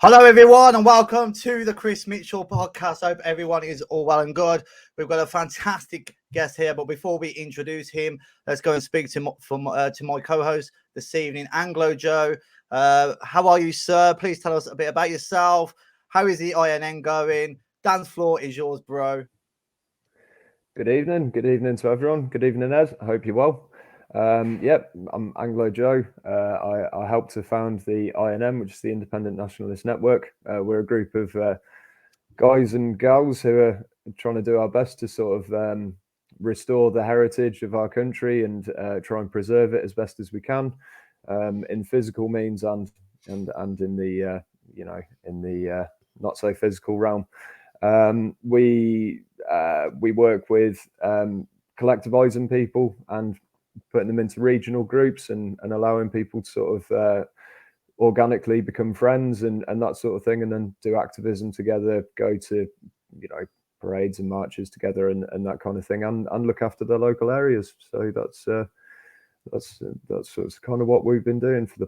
Hello, everyone, and welcome to the Chris Mitchell podcast. Hope everyone is all well and good. We've got a fantastic guest here, but before we introduce him, let's go and speak to my co-host this evening, Anglo Joe. How are you, sir? Please tell us a bit about yourself. How is the INN going? Dance floor is yours, bro. Good evening. Good evening to everyone. Good evening, Ed. I hope you're well. Yep, I'm Anglo Joe. I helped to found the INM, which is the Independent Nationalist Network. We're a group of guys and gals who are trying to do our best to sort of restore the heritage of our country and try and preserve it as best as we can in physical means and in the in the not so physical realm. We work with collectivizing people and putting them into regional groups and allowing people to sort of organically become friends and that sort of thing, and then do activism together, go to parades and marches together and that kind of thing, and look after the local areas. So that's kind of what we've been doing for the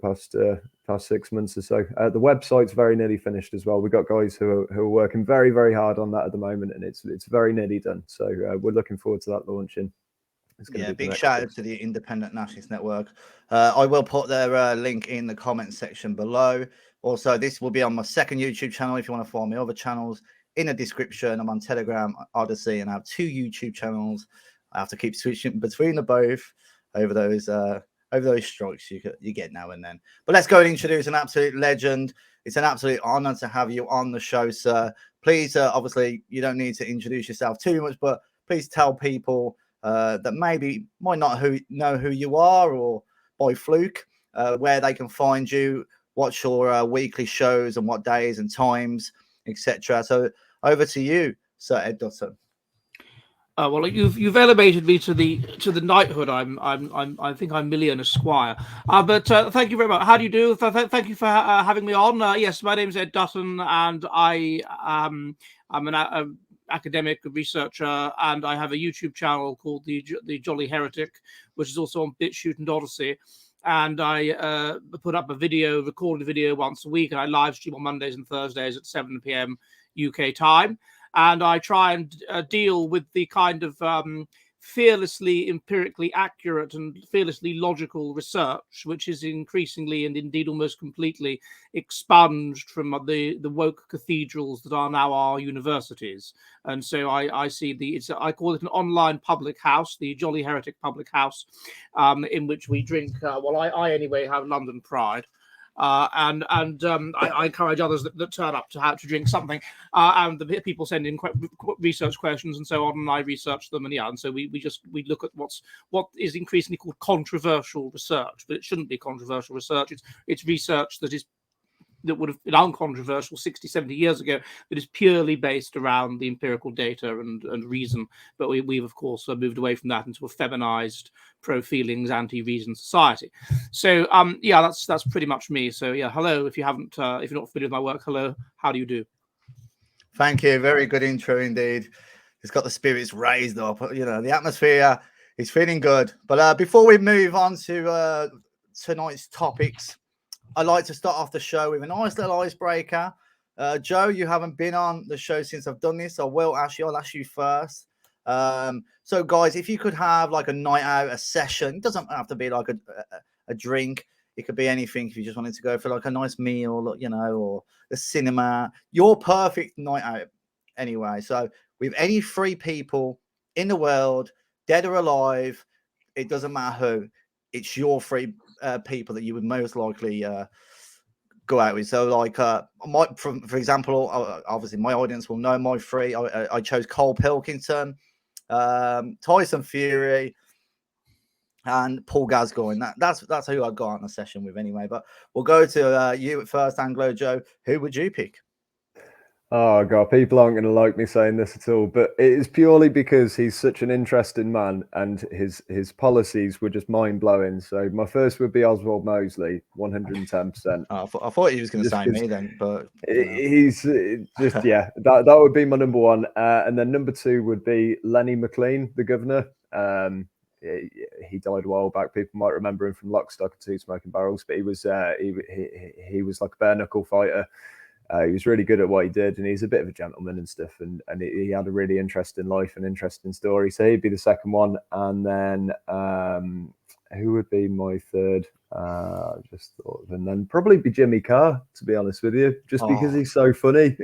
past 6 months or so. The website's very nearly finished as well. We've got guys who are working very, very hard on that at the moment, and it's very nearly done. So we're looking forward to that launching. Yeah, big shout out to the Independent Nationalist Network. I will put their link in the comment section below. Also, this will be on my second YouTube channel. If you want to follow my other channels, in the description. I'm on Telegram, Odyssey, and I have 2 YouTube channels. I have to keep switching between the both over those strokes you get now and then. But let's go and introduce an absolute legend. It's an absolute honor to have you on the show, sir. Please, obviously, you don't need to introduce yourself too much, but please tell people that maybe might not know who you are, or by fluke, where they can find you, watch your weekly shows and what days and times, etc. So over to you, Sir Ed Dutton. Well, you've elevated me to the knighthood. I think I'm Million Esquire. But thank you very much. How do you do? Thank you for having me on. Yes, my name is Ed Dutton, and I'm an academic researcher, and I have a YouTube channel called the Jolly Heretic, which is also on BitChute and Odyssey. And I put up recorded a video once a week, and I live stream on Mondays and Thursdays at 7 p.m. UK time. And I try and deal with the kind of fearlessly empirically accurate and fearlessly logical research, which is increasingly and indeed almost completely expunged from the woke cathedrals that are now our universities. And so I see I call it an online public house, the Jolly Heretic Public House, in which we drink. I anyway have London Pride. And I encourage others that turn up to drink something, and the people send in research questions and so on, and I research them, and so we look at what is increasingly called controversial research, but it shouldn't be controversial research. It's research that would have been uncontroversial 60, 70 years ago, that is purely based around the empirical data and reason. But we've of course moved away from that into a feminized, pro-feelings, anti-reason society. So that's pretty much me. So yeah, hello. If you're not familiar with my work, hello. How do you do? Thank you. Very good intro indeed. It's got the spirits raised up. The atmosphere is feeling good. But before we move on to tonight's topics, I like to start off the show with a nice little icebreaker. Joe, you haven't been on the show since I've done this, so I'll ask you first. So, guys, if you could have like a night out, a session, it doesn't have to be like a drink. It could be anything. If you just wanted to go for like a nice meal, or the cinema, your perfect night out. Anyway, so with any 3 people in the world, dead or alive, it doesn't matter who. It's your 3 people that you would most likely go out with. So, like, for example, obviously my audience will know my 3. I chose Cole Pilkington, Tyson Fury, and Paul Gascoigne. That's who I got on a session with anyway. But we'll go to you at first, Anglo Joe. Who would you pick? Oh God, people aren't going to like me saying this at all, but it is purely because he's such an interesting man and his policies were just mind blowing. So my first would be Oswald Mosley, 110%. I thought he was going to say me then, but he's just that would be my number 1, and then number 2 would be Lenny McLean, the governor. He died a while back. People might remember him from Lock, Stock and Two Smoking Barrels, but he was like a bare knuckle fighter. He was really good at what he did, and he's a bit of a gentleman and stuff. And he had a really interesting life and interesting story. So he'd be the second one, and then who would be my third? Just thought of, and then probably be Jimmy Carr, to be honest with you, just because he's so funny.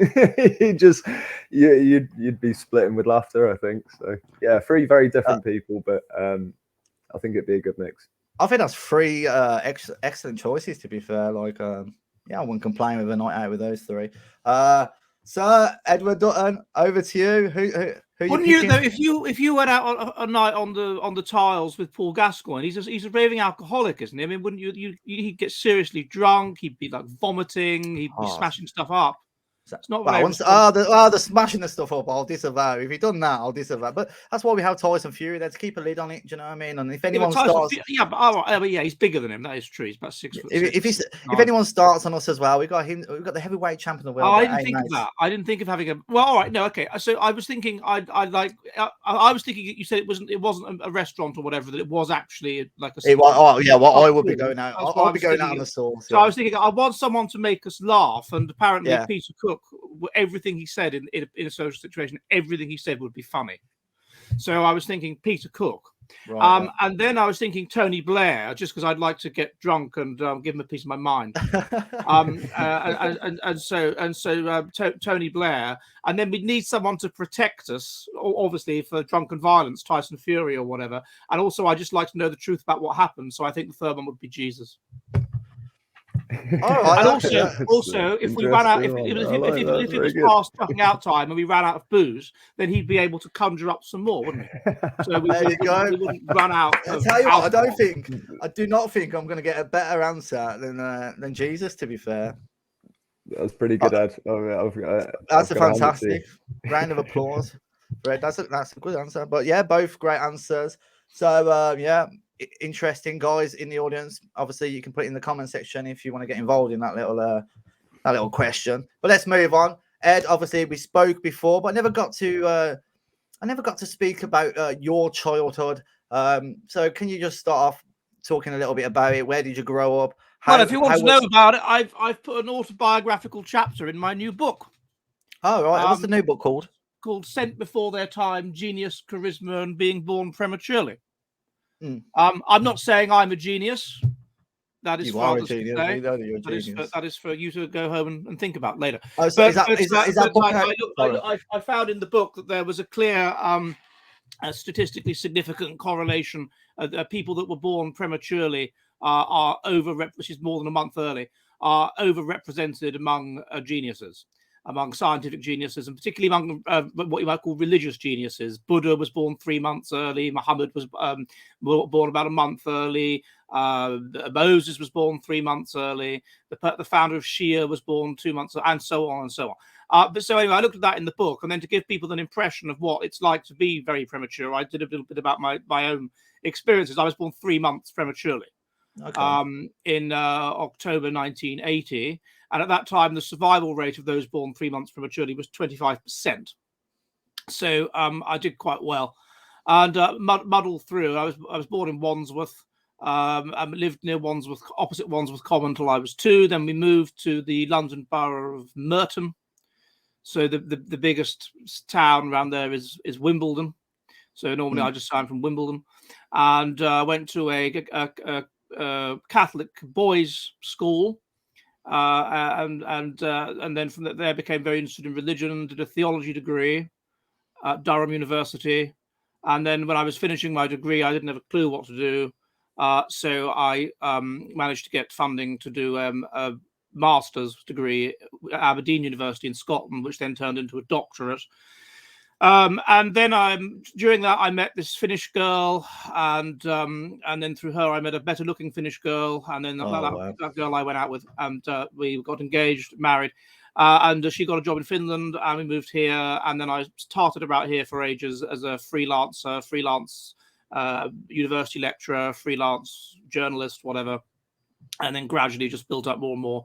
He just you'd be splitting with laughter, I think. So yeah, three very different people, but I think it'd be a good mix. I think that's three excellent choices, to be fair. Like, yeah, I wouldn't complain with a night out with those three. Sir Edward Dutton, over to you. Who wouldn't you though, if you went out on a night on the tiles with Paul Gascoigne? He's a raving alcoholic, isn't he? I mean, wouldn't you he'd get seriously drunk, he'd be like vomiting, he'd be smashing stuff up. It's not the smashing the stuff up, I'll disavow. If you've done that, I'll disavow. But that's why we have Tyson Fury there, to keep a lid on it. Do you know what I mean? And if anyone starts, yeah, he's bigger than him. That is true. He's about 6 foot. If anyone starts on us as well, we got him. We've got the heavyweight champion of the world. I didn't think of that. I didn't think of having a. Well, all right, no, okay. So I was thinking, I was thinking you said it wasn't a restaurant or whatever. That it was actually like a. I would be going out. I'll be going out on the sauce. So I was thinking, I want someone to make us laugh, and apparently Peter Cook. Everything he said in a social situation, everything he said would be funny. So I was thinking Peter Cook. Right, and then I was thinking Tony Blair, just because I'd like to get drunk and give him a piece of my mind. So Tony Blair, and then we'd need someone to protect us, obviously for drunken violence, Tyson Fury or whatever. And also, I just like to know the truth about what happened. So I think the third one would be Jesus. And also, if we ran out, if it was past chucking out time and we ran out of booze, then he'd be able to conjure up some more, wouldn't he? So we wouldn't run out. I tell you what, I do not think I'm going to get a better answer than Jesus. To be fair, that's pretty good, Ed. That's a fantastic round of applause. Right, that's a good answer. But yeah, both great answers. So yeah. Interesting, guys in the audience. Obviously, you can put it in the comment section if you want to get involved in that little question. But let's move on. Ed, obviously, we spoke before, but I never got to speak about your childhood. So, can you just start off talking a little bit about it? Where did you grow up? If you want to know about it, I've put an autobiographical chapter in my new book. Oh, right. What's the new book called? Called "Sent Before Their Time: Genius, Charisma, and Being Born Prematurely." I'm not saying I'm a genius. That is for others to say. That is for you to go home and think about later. I found in the book that there was a clear, statistically significant correlation. People that were born prematurely are which is more than a month early, are overrepresented among geniuses. Among scientific geniuses, and particularly among what you might call religious geniuses. Buddha was born 3 months early. Muhammad was born about a month early. Moses was born 3 months early. The founder of Shia was born 2 months, and so on and so on. But so anyway, I looked at that in the book, and then to give people an impression of what it's like to be very premature, I did a little bit about my own experiences. I was born 3 months prematurely. In October 1980. And at that time, the survival rate of those born 3 months prematurely was 25%. So I did quite well, and muddled through. I was born in Wandsworth. I lived near Wandsworth, opposite Wandsworth Common, until I was 2. Then we moved to the London borough of Merton. So the biggest town around there is Wimbledon. So normally I just signed from Wimbledon, and went to a Catholic boys' school. And then from there became very interested in religion, did a theology degree at Durham University. And then when I was finishing my degree, I didn't have a clue what to do. So I managed to get funding to do a master's degree at Aberdeen University in Scotland, which then turned into a doctorate. And then during that I met this Finnish girl, and then through her I met a better looking Finnish girl, and then that girl I went out with, and we got engaged, married, and she got a job in Finland, and we moved here, and then I started about here for ages as a freelance university lecturer, freelance journalist, whatever, and then gradually just built up more and more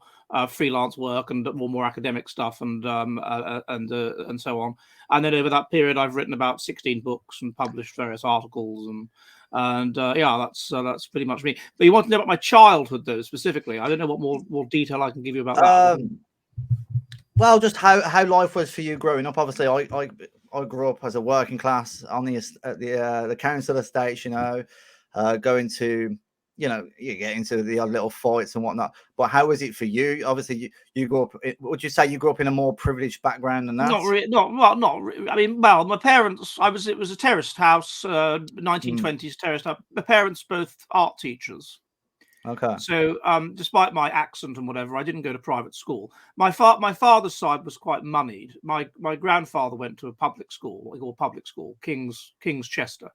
freelance work and more academic stuff, and so on. And then over that period, I've written about 16 books and published various articles, and that's pretty much me. But you want to know about my childhood, though, specifically? I don't know what more detail I can give you about that. Well, just how life was for you growing up. Obviously, I grew up as a working class on the council estates. Going to you get into the odd little fights and whatnot. But how was it for you? Obviously, you grew up. Would you say you grew up in a more privileged background than that? Not really. Not. I mean, well, my parents. It was a terraced house, 1920s terraced house. My parents both art teachers. Okay. So, despite my accent and whatever, I didn't go to private school. My father's side was quite moneyed. My grandfather went to a public school, what we call public school, King's Chester,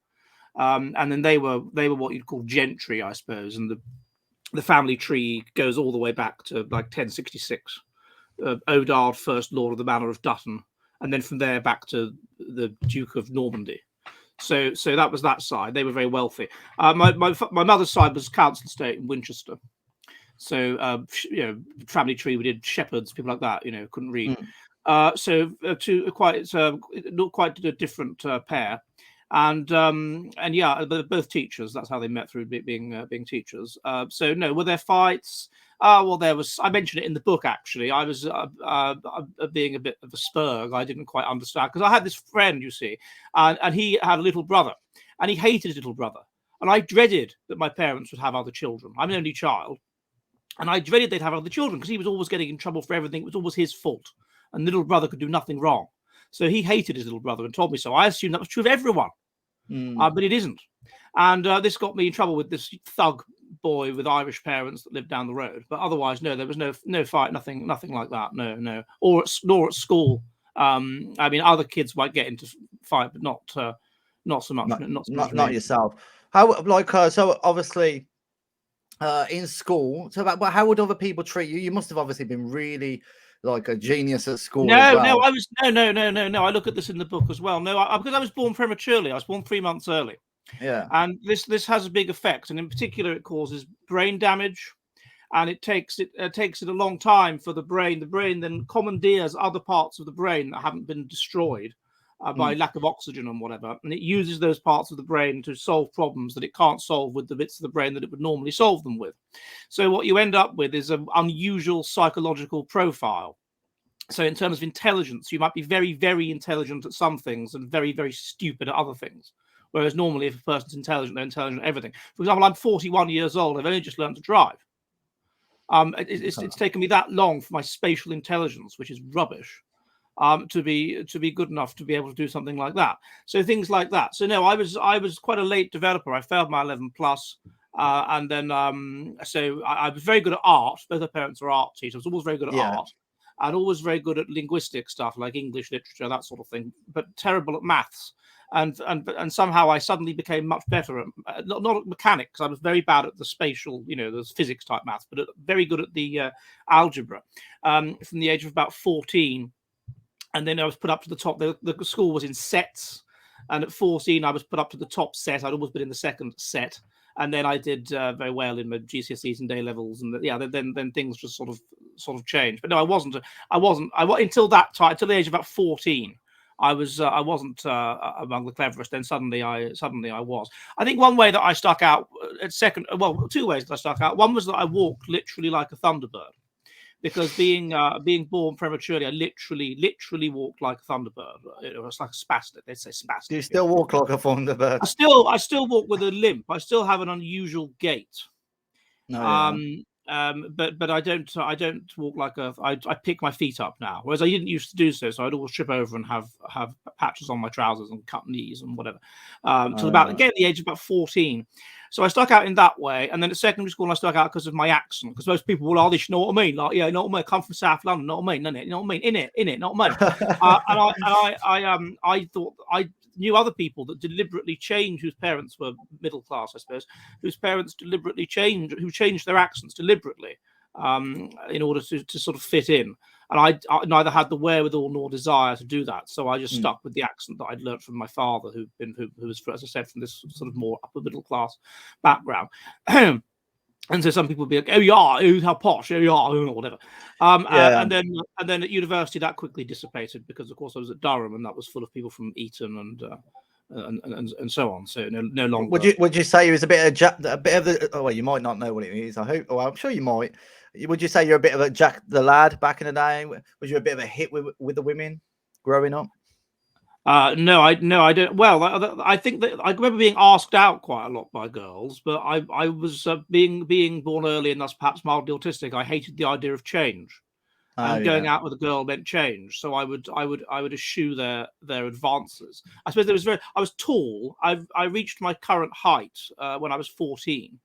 and then they were what you'd call gentry, I suppose. And the family tree goes all the way back to like 1066. Odard, first Lord of the Manor of Dutton, and then from there back to the Duke of Normandy. So that was that side. They were very wealthy. My mother's side was council estate in Winchester. So family tree, we did shepherds, people like that. Couldn't read. Not quite a different pair. And yeah, they're both teachers. That's how they met, through being teachers. So no, were there fights? Well, there was. I mentioned it in the book. Actually, I was being a bit of a spurg. I didn't quite understand, because I had this friend, you see, and he had a little brother, and he hated his little brother, and I dreaded that my parents would have other children. I'm an only child, and I dreaded they'd have other children because he was always getting in trouble for everything. It was always his fault, and little brother could do nothing wrong. So he hated his little brother and told me so. I assumed that was true of everyone. But it isn't. And this got me in trouble with this thug boy with Irish parents that lived down the road. But otherwise, no, there was no fight, nothing like that. No. Nor at school. I mean, other kids might get into fight, but not so much. Not yourself. How so obviously in school. So, but how would other people treat you? You must have obviously been really like a genius at school. No, as well. no, I was no. I look at this in the book as well. No, because I was born prematurely. I was born 3 months early. Yeah, and this has a big effect, and in particular, it causes brain damage, and it takes it a long time for the brain. The brain then commandeers other parts of the brain that haven't been destroyed by lack of oxygen and whatever, and it uses those parts of the brain to solve problems that it can't solve with the bits of the brain that it would normally solve them with. So what you end up with is an unusual psychological profile. So in terms of intelligence, you might be very, very intelligent at some things and very, very stupid at other things. Whereas normally, if a person's intelligent, they're intelligent at everything. For example, I'm 41 years old. I've only just learned to drive. It's taken me that long for my spatial intelligence, which is rubbish, to be good enough to be able to do something like that. So things like that. So no, I was quite a late developer. I failed my 11 plus, and then so I was very good at art. Both our parents were art teachers. I was always very good at art, and always very good at linguistic stuff like English literature, that sort of thing. But terrible at maths. And somehow I suddenly became much better at not at mechanics. I was very bad at the spatial, the physics type maths, but very good at the algebra from the age of about 14. And then I was put up to the top. The school was in sets, and at 14 I was put up to the top set. I'd always been in the second set, and then I did very well in my GCSEs and A levels, and then things just sort of changed. But no, I wasn't until that time, until the age of about 14. I wasn't among the cleverest. Then suddenly I was. I think one way that I stuck out two ways that I stuck out. One was that I walked literally like a thunderbird, because being born prematurely, I literally walked like a thunderbird. It was like a spastic. They say spastic. Do you still walk like a thunderbird? I still walk with a limp. I still have an unusual gait. But I don't walk like I pick my feet up now, whereas I didn't used to do so. So I'd always trip over and have patches on my trousers and cut knees and whatever. Till the age of about 14. So I stuck out in that way, and then at secondary school I stuck out because of my accent. Because most people will, this, you know what I mean? Like, yeah, you know what I mean? I come from South London, know what I mean? You know what I mean? In it, not mine. I thought I knew other people that deliberately changed, whose parents were middle class, I suppose, whose parents deliberately changed their accents deliberately in order to sort of fit in. And I neither had the wherewithal nor desire to do that. So I just stuck with the accent that I'd learnt from my father, who was, as I said, from this sort of more upper middle class background. And so some people would be like, "Oh yeah, how posh, oh yeah," or whatever. And then at university that quickly dissipated, because of course I was at Durham, and that was full of people from Eton and so on. So no longer. Would you say he was a bit of the? Oh, well, you might not know what it is. I hope. Well, I'm sure you might. Would you say you're a bit of a Jack the Lad back in the day? Was you a bit of a hit with the women growing up? No, I don't. Well, I think that I remember being asked out quite a lot by girls, but I was being born early and thus perhaps mildly autistic. I hated the idea of change, and going out with a girl meant change. So I would eschew their advances. I suppose I was tall. I reached my current height when I was 14.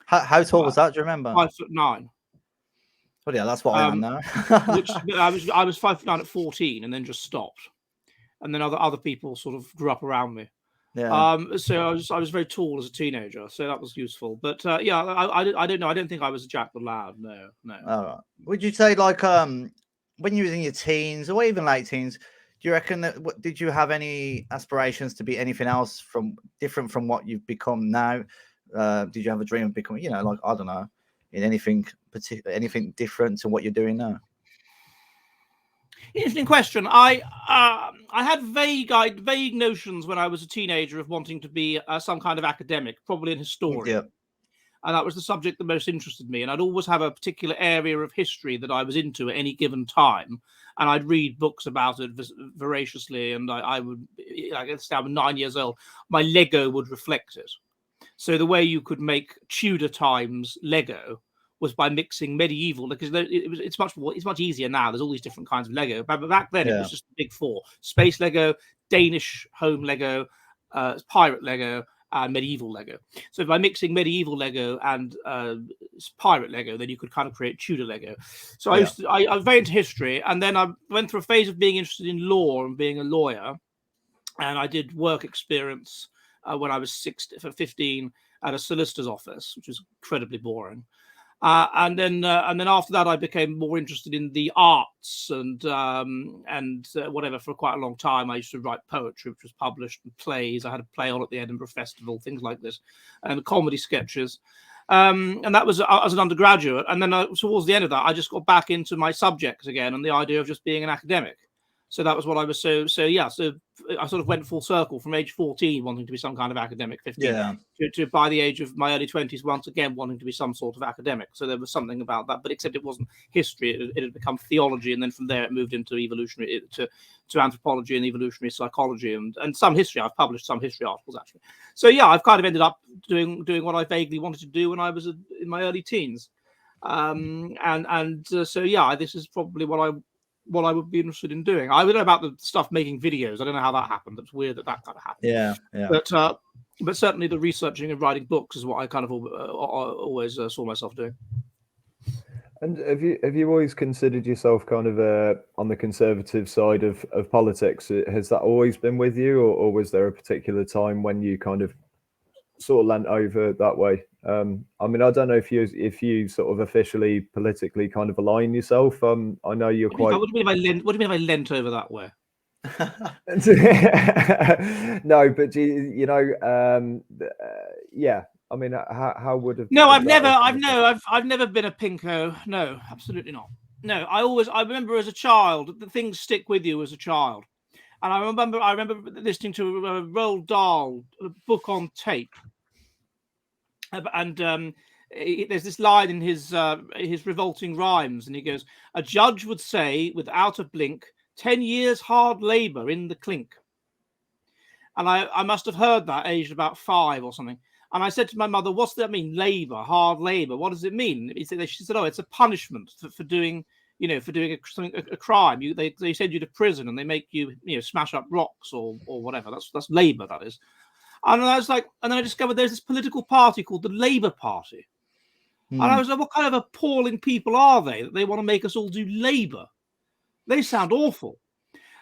How tall was that? Do you remember? 5'9". Oh yeah, that's what I am now. Which I was 5'9" at 14, and then just stopped. And then other people sort of grew up around me. Yeah. So I was very tall as a teenager, so that was useful. But yeah, I don't know. I don't think I was a Jack the Lad. No. All right. Would you say like when you was in your teens or even late teens, do you reckon that did you have any aspirations to be anything else different from what you've become now? Did you have a dream of becoming, like I don't know, in anything different to what you're doing now? Interesting question. I had vague notions when I was a teenager of wanting to be some kind of academic, probably an historian. Yeah. And that was the subject that most interested me. And I'd always have a particular area of history that I was into at any given time. And I'd read books about it voraciously. And I would, I guess I was 9 years old, my Lego would reflect it. So the way you could make Tudor times Lego was by mixing medieval, because it's much easier now. There's all these different kinds of Lego, but back then it was just the big four: space Lego, Danish home Lego, pirate Lego, and medieval Lego. So by mixing medieval Lego and pirate Lego, then you could kind of create Tudor Lego. So I was very into history, and then I went through a phase of being interested in law and being a lawyer, and I did work experience when I was 15 at a solicitor's office, which was incredibly boring. And then after that, I became more interested in the arts and whatever. For quite a long time, I used to write poetry, which was published, and plays. I had a play on at the Edinburgh Festival, things like this, and comedy sketches. And that was as an undergraduate. And then towards the end of that, I just got back into my subjects again and the idea of just being an academic. So that was what I was. So I sort of went full circle from age 14, wanting to be some kind of academic, 15, to by the age of my early 20s, once again wanting to be some sort of academic. So there was something about that, but except it wasn't history; it had become theology, and then from there it moved into evolutionary, to anthropology and evolutionary psychology, and some history. I've published some history articles actually. So yeah, I've kind of ended up doing what I vaguely wanted to do when I was in my early teens, so yeah, this is probably what I would be interested in doing. I don't know about the stuff making videos. I don't know how that happened. It's weird that kind of happened. Yeah. But certainly the researching and writing books is what I kind of always saw myself doing. And have you always considered yourself kind of on the conservative side of politics? Has that always been with you, or was there a particular time when you kind of sort of leant over that way? I mean, I don't know if you sort of officially politically kind of align yourself. I know you're quite. What do you mean if I lent over that way? No, but yeah. I mean, how would have? No, I've never been a pinko. No, absolutely not. No, I remember as a child, the things stick with you as a child, and I remember listening to Roald Dahl, a book on tape. And there's this line in his revolting rhymes, and he goes, "A judge would say, without a blink, 10 years hard labour in the clink." And I must have heard that aged about 5 or something. And I said to my mother, "What's that mean? Labour, hard labour. What does it mean?" She said, "Oh, it's a punishment for doing, a crime. They send you to prison and they make you, smash up rocks or whatever. That's labour, that is." And I was like, and then I discovered there's this political party called the Labour Party. And I was like, what kind of appalling people are they that they want to make us all do labour? They sound awful.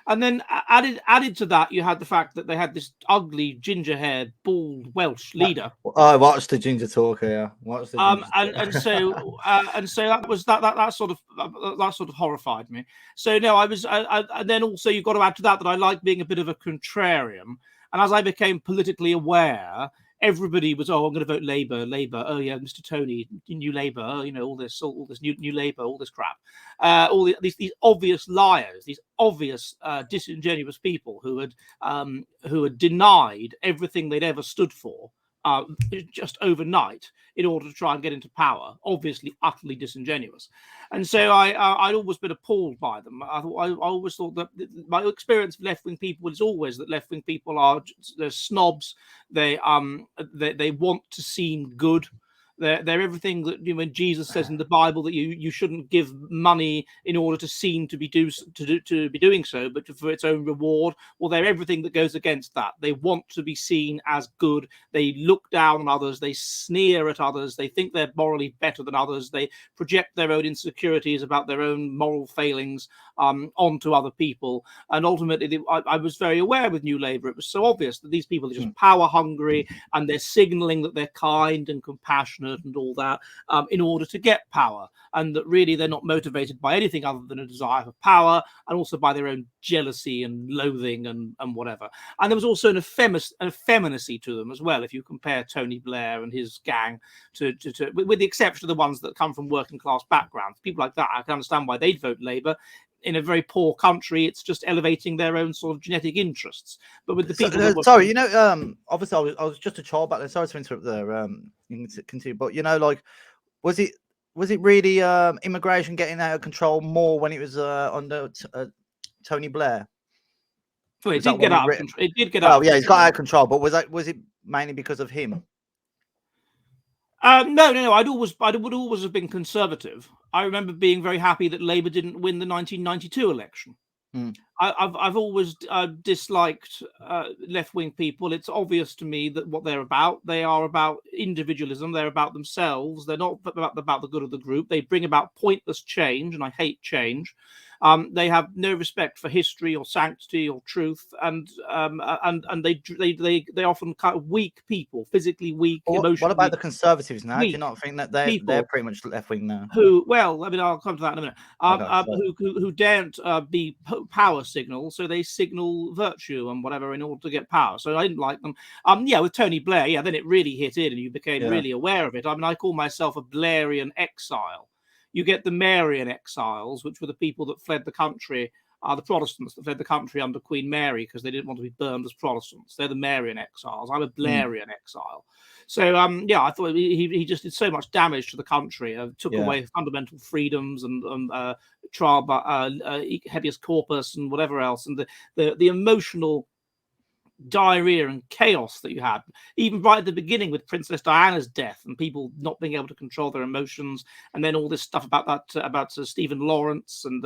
And then added to that, you had the fact that they had this ugly, ginger-haired, bald Welsh leader. I watched the Ginger Talker. Yeah, and so that sort of horrified me. So no, and then also you've got to add to that I like being a bit of a contrarian. And as I became politically aware, everybody was, oh, I'm going to vote Labour. Oh yeah, Mr. Tony, New Labour. Oh, all this new Labour, all this crap. These obvious liars, these obvious disingenuous people who had denied everything they'd ever stood for just overnight in order to try and get into power, obviously utterly disingenuous. And so I'd always been appalled by them. I always thought that my experience of left-wing people is always that left-wing people they're snobs. They want to seem good. They're everything that when Jesus says in the Bible that you shouldn't give money in order to seem to be doing so, but for its own reward. Well, they're everything that goes against that. They want to be seen as good. They look down on others. They sneer at others. They think they're morally better than others. They project their own insecurities about their own moral failings onto other people. And ultimately, I was very aware with New Labour. It was so obvious that these people are just power hungry, and they're signalling that they're kind and compassionate and all that in order to get power, and that really they're not motivated by anything other than a desire for power, and also by their own jealousy and loathing and whatever. And there was also an effeminacy to them as well, if you compare Tony Blair and his gang to with the exception of the ones that come from working class backgrounds. People like that, I can understand why they'd vote Labour. In a very poor country, it's just elevating their own sort of genetic interests. But with the people, obviously, I was just a child back then. Sorry to interrupt there. You can continue, but was it really immigration getting out of control more when it was under Tony Blair? Well, it did get out of control. It did get out. Oh yeah, it's got out of control. But was it mainly because of him? No. I would always have been conservative. I remember being very happy that Labour didn't win the 1992 election. I've always disliked left-wing people. It's obvious to me that what they're about. They are about individualism. They're about themselves. They're not about the good of the group. They bring about pointless change, and I hate change. They have no respect for history or sanctity or truth, and they often kind of weak people, physically weak, emotionally. What about the Conservatives now? Do you not think that they're pretty much left wing now? I'll come to that in a minute. Who daren't be power signal, so they signal virtue and whatever in order to get power. So I didn't like them. With Tony Blair, then it really hit in, and you became really aware of it. I mean, I call myself a Blairian exile. You get the Marian exiles, which were the people that fled the country, the Protestants that fled the country under Queen Mary because they didn't want to be burned as Protestants. They're the Marian exiles. I'm a Blairian exile. So, I thought he just did so much damage to the country, took away fundamental freedoms and trial by habeas corpus and whatever else, and the emotional diarrhea and chaos that you had, even right at the beginning with Princess Diana's death and people not being able to control their emotions, and then all this stuff about Stephen Lawrence and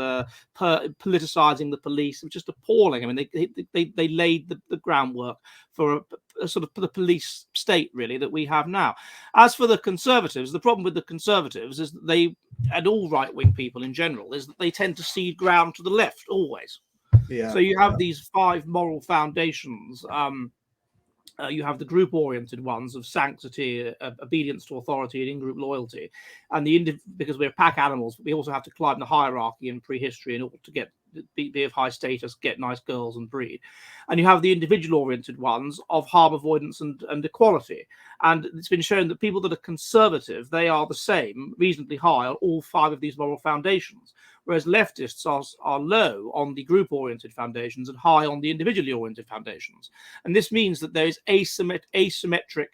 politicizing the police. It was just appalling. I mean, they laid the groundwork for a sort of the police state, really, that we have now. As for the Conservatives, the problem with the Conservatives is that they, and all right-wing people in general, is that they tend to cede ground to the left always. So you have these 5 moral foundations. You have the group-oriented ones of sanctity, obedience to authority, and in-group loyalty, and because we're pack animals, we also have to climb the hierarchy in prehistory in order to be of high status, get nice girls, and breed. And you have the individual-oriented ones of harm avoidance and equality. And it's been shown that people that are conservative, they are the same, reasonably high on all 5 of these moral foundations, whereas leftists are low on the group-oriented foundations and high on the individually oriented foundations. And this means that there is asymmetric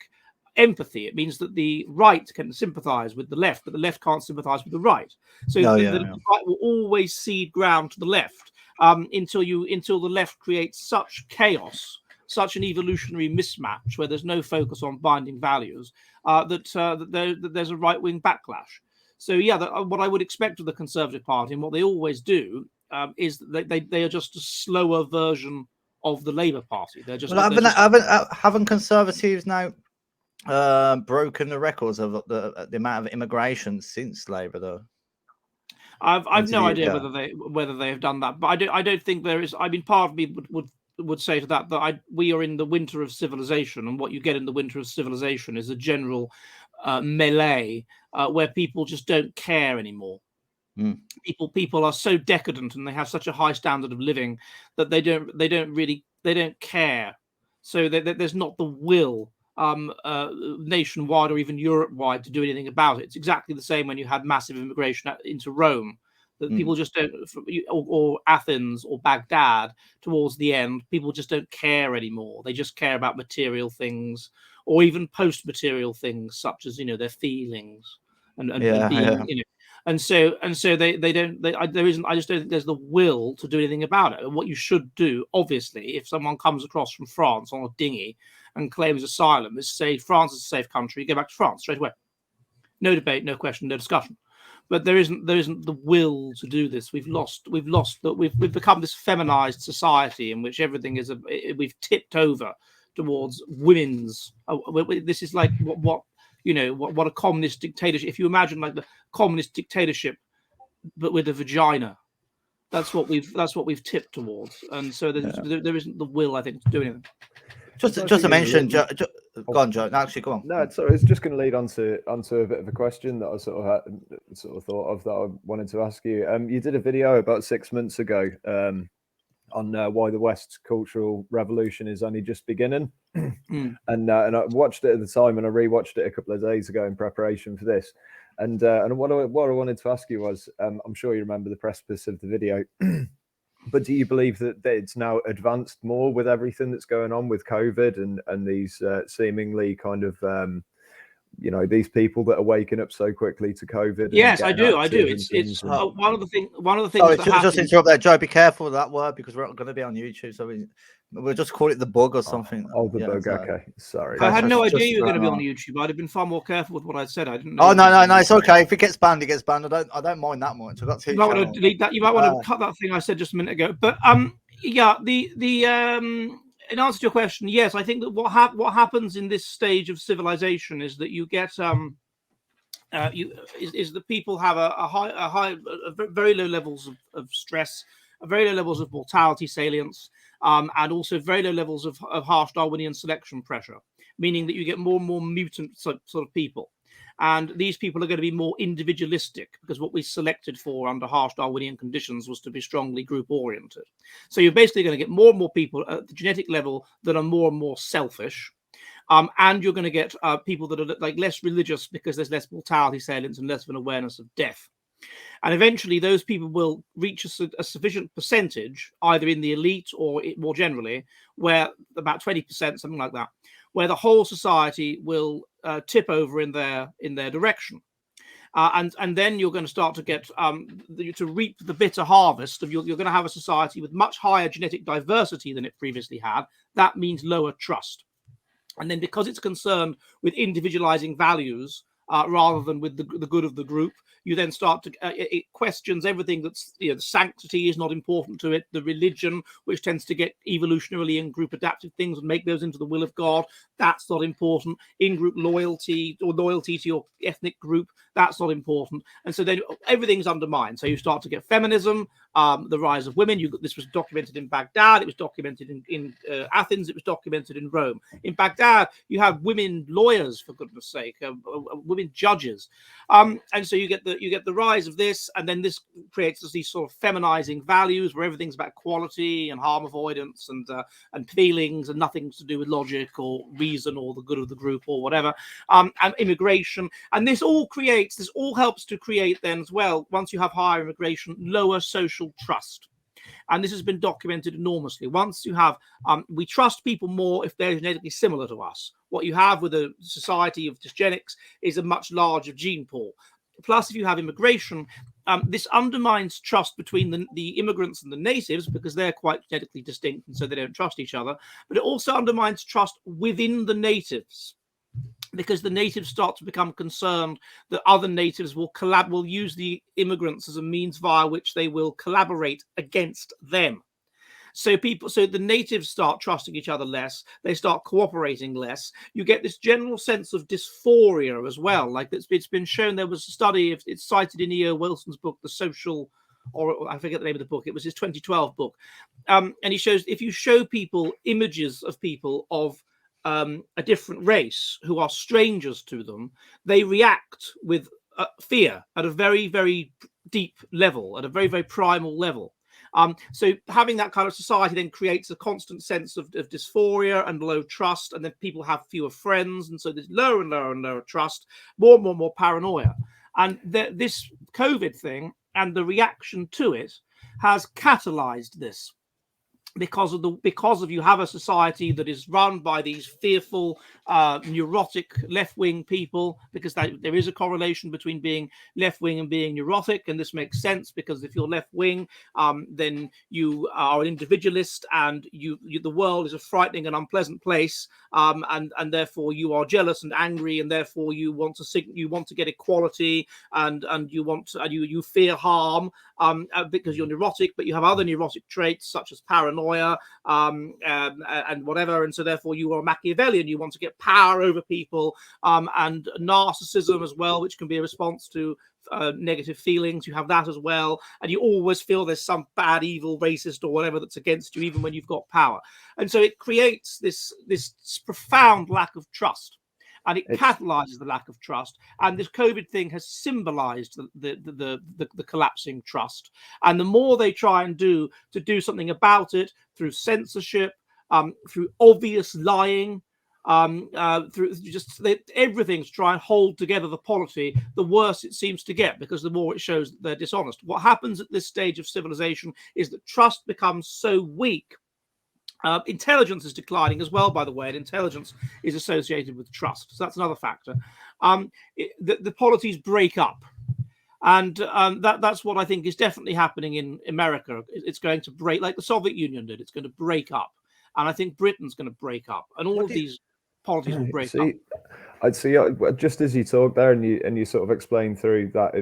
empathy. It means that the right can sympathize with the left, but the left can't sympathize with the right. So the right will always cede ground to the left until the left creates such chaos, such an evolutionary mismatch where there's no focus on binding values, that there's a right-wing backlash. So what I would expect of the Conservative Party, and what they always do, is that they are just a slower version of the Labour Party. They're just haven't Conservatives now broken the records of the amount of immigration since Labour, though? I've no idea whether they have done that, but I don't think there is. I mean, part of me would say to that we are in the winter of civilization, and what you get in the winter of civilization is a general melee where people just don't care anymore. People are so decadent and they have such a high standard of living that they don't care. So there's not the will nationwide or even Europe-wide to do anything about it. It's exactly the same when you had massive immigration into Rome. That people just don't, or Athens or Baghdad towards the end, people just don't care anymore. They just care about material things, or even post-material things, such as their feelings and being, and so they don't. There isn't. I just don't think there's the will to do anything about it. And what you should do, obviously, if someone comes across from France on a dinghy and claims asylum, is say France is a safe country, go back to France straight away. No debate, no question, no discussion. But there isn't the will to do this. We've become this feminized society in which everything is we've tipped over towards women's. This is like what a communist dictatorship. If you imagine like the communist dictatorship, but with a vagina, that's what we've tipped towards. And so there isn't the will, I think, to do anything. Just to mention, go on, Joe. No, actually, go on. No, sorry, it's just going to lead on to a bit of a question that I sort of thought of that I wanted to ask you. You did a video about 6 months ago on why the West's cultural revolution is only just beginning, and I watched it at the time, and I rewatched it a couple of days ago in preparation for this. And what I wanted to ask you was, I'm sure you remember the precipice of the video. But do you believe that it's now advanced more with everything that's going on with COVID and these seemingly kind of, these people that are waking up so quickly to COVID? Yes, I do. It's one of the things. Sorry, just interrupt there, Joe. Be careful with that word because we're going to be on YouTube, so we'll just call it the bug or something. The bug. Okay, sorry. I had no idea you were going to be on YouTube. I'd have been far more careful with what I said. I didn't know. Oh no, it's okay. If it gets banned, it gets banned. I don't mind that much. I've got two. You might want to delete that. You might want to cut that thing I said just a minute ago. But in answer to your question, yes, I think that what happens in this stage of civilization is that you get is that people have a very low levels of stress, very low levels of mortality salience, and also very low levels of harsh Darwinian selection pressure, meaning that you get more and more mutant sort of people. And these people are going to be more individualistic because what we selected for under harsh Darwinian conditions was to be strongly group oriented. So you're basically going to get more and more people at the genetic level that are more and more selfish. And you're going to get people that are like less religious because there's less mortality salience and less of an awareness of death. And eventually those people will reach a sufficient percentage, either in the elite or more generally, where about 20%, something like that, where the whole society will tip over in their direction. And then you're going to start to get to reap the bitter harvest of you're going to have a society with much higher genetic diversity than it previously had. That means lower trust. And then because it's concerned with individualizing values rather than with the good of the group, you then start to it questions everything that's the sanctity is not important to it, the religion, which tends to get evolutionarily and group adaptive things and make those into the will of God, that's not important. In-group loyalty or loyalty to your ethnic group, that's not important. And so then everything's undermined. So you start to get feminism, the rise of women. This was documented in Baghdad, it was documented in Athens, it was documented in Rome. In Baghdad, you have women lawyers, for goodness sake, women judges, and so you get the rise of this, and then this creates these sort of feminizing values where everything's about equality and harm avoidance and feelings and nothing to do with logic or reason or the good of the group or whatever, and immigration. And this all helps to create then as well, once you have higher immigration, lower social trust. And this has been documented enormously. Once you have, we trust people more if they're genetically similar to us. What you have with a society of dysgenics is a much larger gene pool. Plus, if you have immigration, this undermines trust between the immigrants and the natives because they're quite genetically distinct and so they don't trust each other. But it also undermines trust within the natives, because the natives start to become concerned that other natives will use the immigrants as a means via which they will collaborate against them. So the natives start trusting each other less. They start cooperating less. You get this general sense of dysphoria as well. Like it's been shown, there was a study, it's cited in E.O. Wilson's book, The Social, or I forget the name of the book. It was his 2012 book. And he shows, if you show people images of people of a different race who are strangers to them, they react with fear at a very, very deep level, at a very, very primal level. So having that kind of society then creates a constant sense of dysphoria and low trust, and then people have fewer friends, and so there's lower and lower and lower trust, more and more paranoia. And this COVID thing and the reaction to it has catalyzed this. Because of you have a society that is run by these fearful, neurotic left-wing people, because there is a correlation between being left-wing and being neurotic, and this makes sense because if you're left-wing, then you are an individualist, and the world is a frightening and unpleasant place, and therefore you are jealous and angry, and therefore you want to get equality, and you fear harm, because you're neurotic, but you have other neurotic traits such as paranoia, and whatever, and so therefore you are Machiavellian. You want to get power over people, and narcissism as well, which can be a response to negative feelings. You have that as well, and you always feel there's some bad, evil, racist, or whatever that's against you, even when you've got power. And so it creates this profound lack of trust. And it catalyzes the lack of trust. And this COVID thing has symbolized the collapsing trust. And the more they try and do something about it through censorship, through obvious lying, through just everything to try and hold together the polity, the worse it seems to get, because the more it shows that they're dishonest. What happens at this stage of civilization is that trust becomes so weak. Intelligence is declining as well, by the way, and intelligence is associated with trust. So that's another factor. The polities break up. And that's what I think is definitely happening in America. It's going to break, like the Soviet Union did. It's going to break up. And I think Britain's going to break up. And all of these polities will break up. I'd see, just as you talk there, and you sort of explain through that,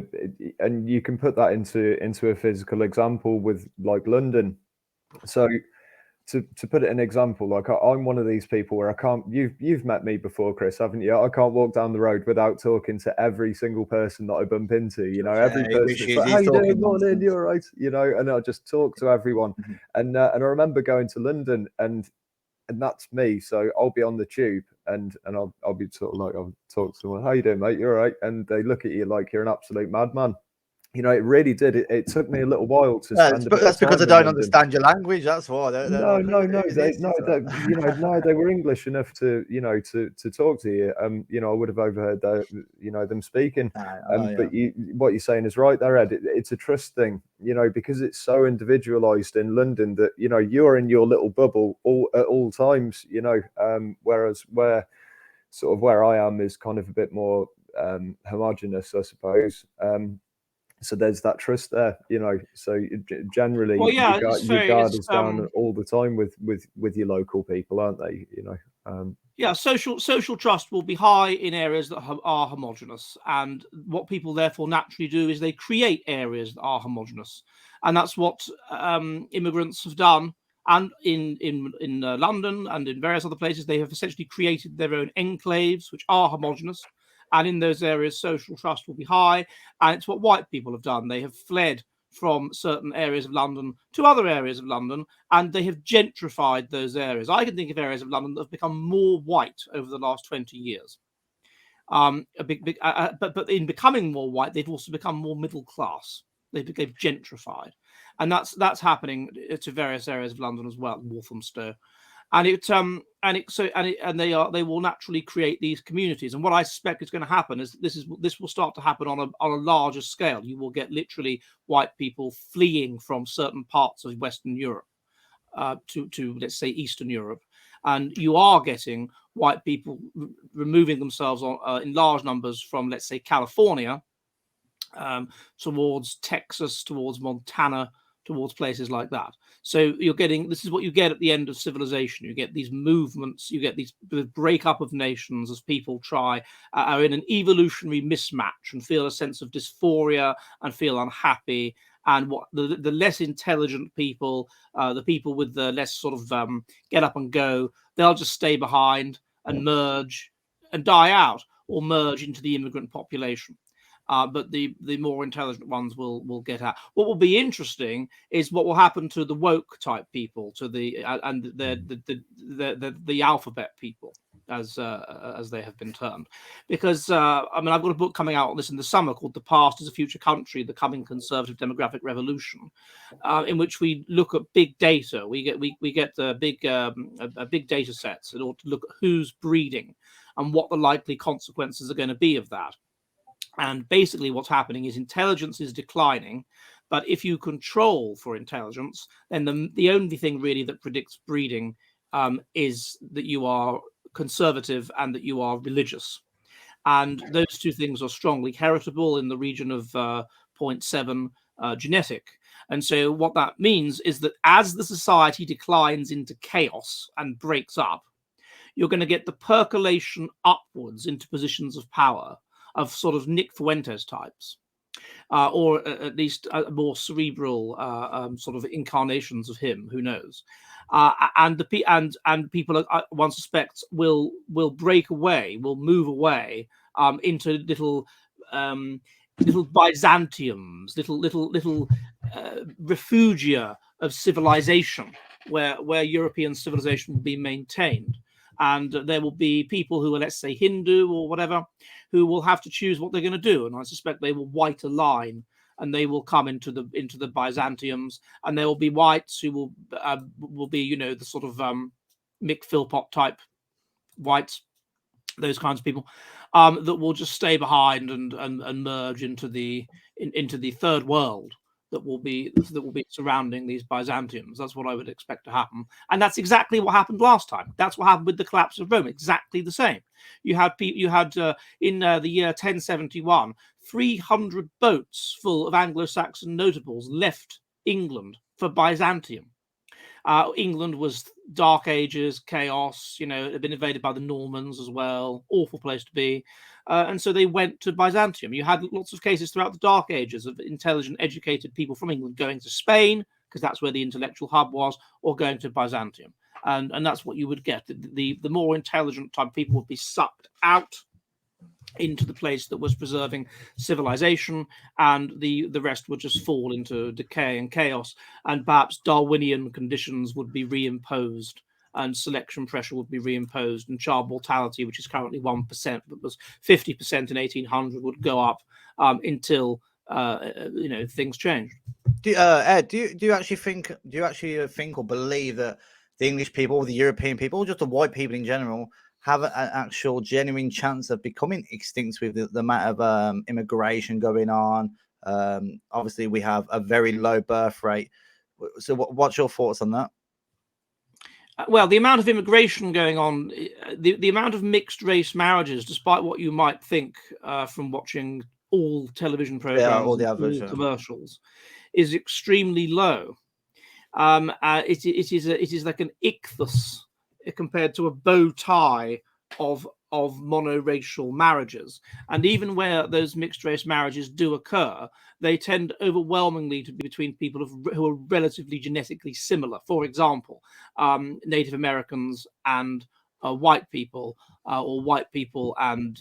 and you can put that into a physical example with like London. So to put it in an example, like I'm one of these people where I can't. You've met me before, Chris, haven't you? I can't walk down the road without talking to every single person that I bump into. You know, every person. Like, how you doing? Morning, you're right. You know, and I just talk to everyone. And I remember going to London, and that's me. So I'll be on the tube, and I'll be sort of like, I'll talk to someone. How you doing, mate? You're all right. And they look at you like you're an absolute madman. You know, it really did. It took me a little while to spend. That's because I don't understand your language. That's why. No. They were English enough to, to talk to you. I would have overheard them speaking. But what you're saying is right there, Ed. It's a trust thing, because it's so individualized in London that you're in your little bubble at all times. Whereas where I am is kind of a bit more homogenous, I suppose. So there's that trust there, So generally, your guard is down all the time with your local people, aren't they? Social trust will be high in areas that are homogenous, and what people therefore naturally do is they create areas that are homogenous, and that's what immigrants have done. And in London and in various other places, they have essentially created their own enclaves, which are homogenous. And in those areas, social trust will be high. And it's what white people have done. They have fled from certain areas of London to other areas of London, and they have gentrified those areas. I can think of areas of London that have become more white over the last 20 years. But in becoming more white, they've also become more middle class. They've gentrified. And that's happening to various areas of London as well, Walthamstow. And they will naturally create these communities. And what I suspect is going to happen is this will start to happen on a larger scale. You will get literally white people fleeing from certain parts of Western Europe to let's say Eastern Europe, and you are getting white people removing themselves in large numbers from, let's say, California towards Texas, towards Montana, towards places like that. So this is what you get at the end of civilization. You get these movements, you get the breakup of nations as people are in an evolutionary mismatch and feel a sense of dysphoria and feel unhappy. And what the less intelligent people, the people with the less sort of get up and go, they'll just stay behind and merge and die out, or merge into the immigrant population. But the more intelligent ones will get out. What will be interesting is what will happen to the woke type people, to the alphabet people. as they have been termed, because I mean, I've got a book coming out on this in the summer called "The Past is a Future Country: The Coming Conservative Demographic Revolution," in which we look at big data. We get big data sets in order to look at who's breeding and what the likely consequences are going to be of that. And basically, what's happening is intelligence is declining. But if you control for intelligence, then the only thing really that predicts breeding is that you are conservative and that you are religious. And those two things are strongly heritable in the region of 0.7 genetic. And so what that means is that as the society declines into chaos and breaks up, you're going to get the percolation upwards into positions of power of sort of Nick Fuentes types. Or at least more cerebral sort of incarnations of him. Who knows? And people, one suspects, will break away, will move away into little Byzantiums, little refugia of civilization, where European civilization will be maintained. And there will be people who are, let's say, Hindu or whatever, who will have to choose what they're going to do. And I suspect they will white a line, and they will come into the Byzantiums, and there will be whites who will be, you know, the sort of Mick Philpott type whites, those kinds of people, that will just stay behind and merge into the third world that will be surrounding these Byzantiums. That's what I would expect to happen, and that's exactly what happened last time. That's what happened with the collapse of Rome. Exactly the same. You had in the year 1071, 300 boats full of Anglo-Saxon notables left England for Byzantium. England was Dark Ages, chaos. You know, it had been invaded by the Normans as well. Awful place to be. And so they went to Byzantium. You had lots of cases throughout the Dark Ages of intelligent, educated people from England going to Spain, because that's where the intellectual hub was, or going to Byzantium. And that's what you would get. The more intelligent type people would be sucked out into the place that was preserving civilization, and the rest would just fall into decay and chaos, and perhaps Darwinian conditions would be reimposed, and selection pressure would be reimposed, and child mortality, which is currently 1%, but was 50% in 1800, would go up until things change. Ed, do you actually think or believe that the English people, or the European people, or just the white people in general, have an actual genuine chance of becoming extinct with the amount of immigration going on? Obviously, we have a very low birth rate. So what's your thoughts on that? Well, the amount of immigration going on, the amount of mixed race marriages, despite what you might think from watching all television programs, all the average commercials, is extremely low. It is like an ichthus compared to a bow tie of monoracial marriages. And even where those mixed race marriages do occur, they tend overwhelmingly to be between people who are relatively genetically similar. For example, Native Americans and white people, or white people and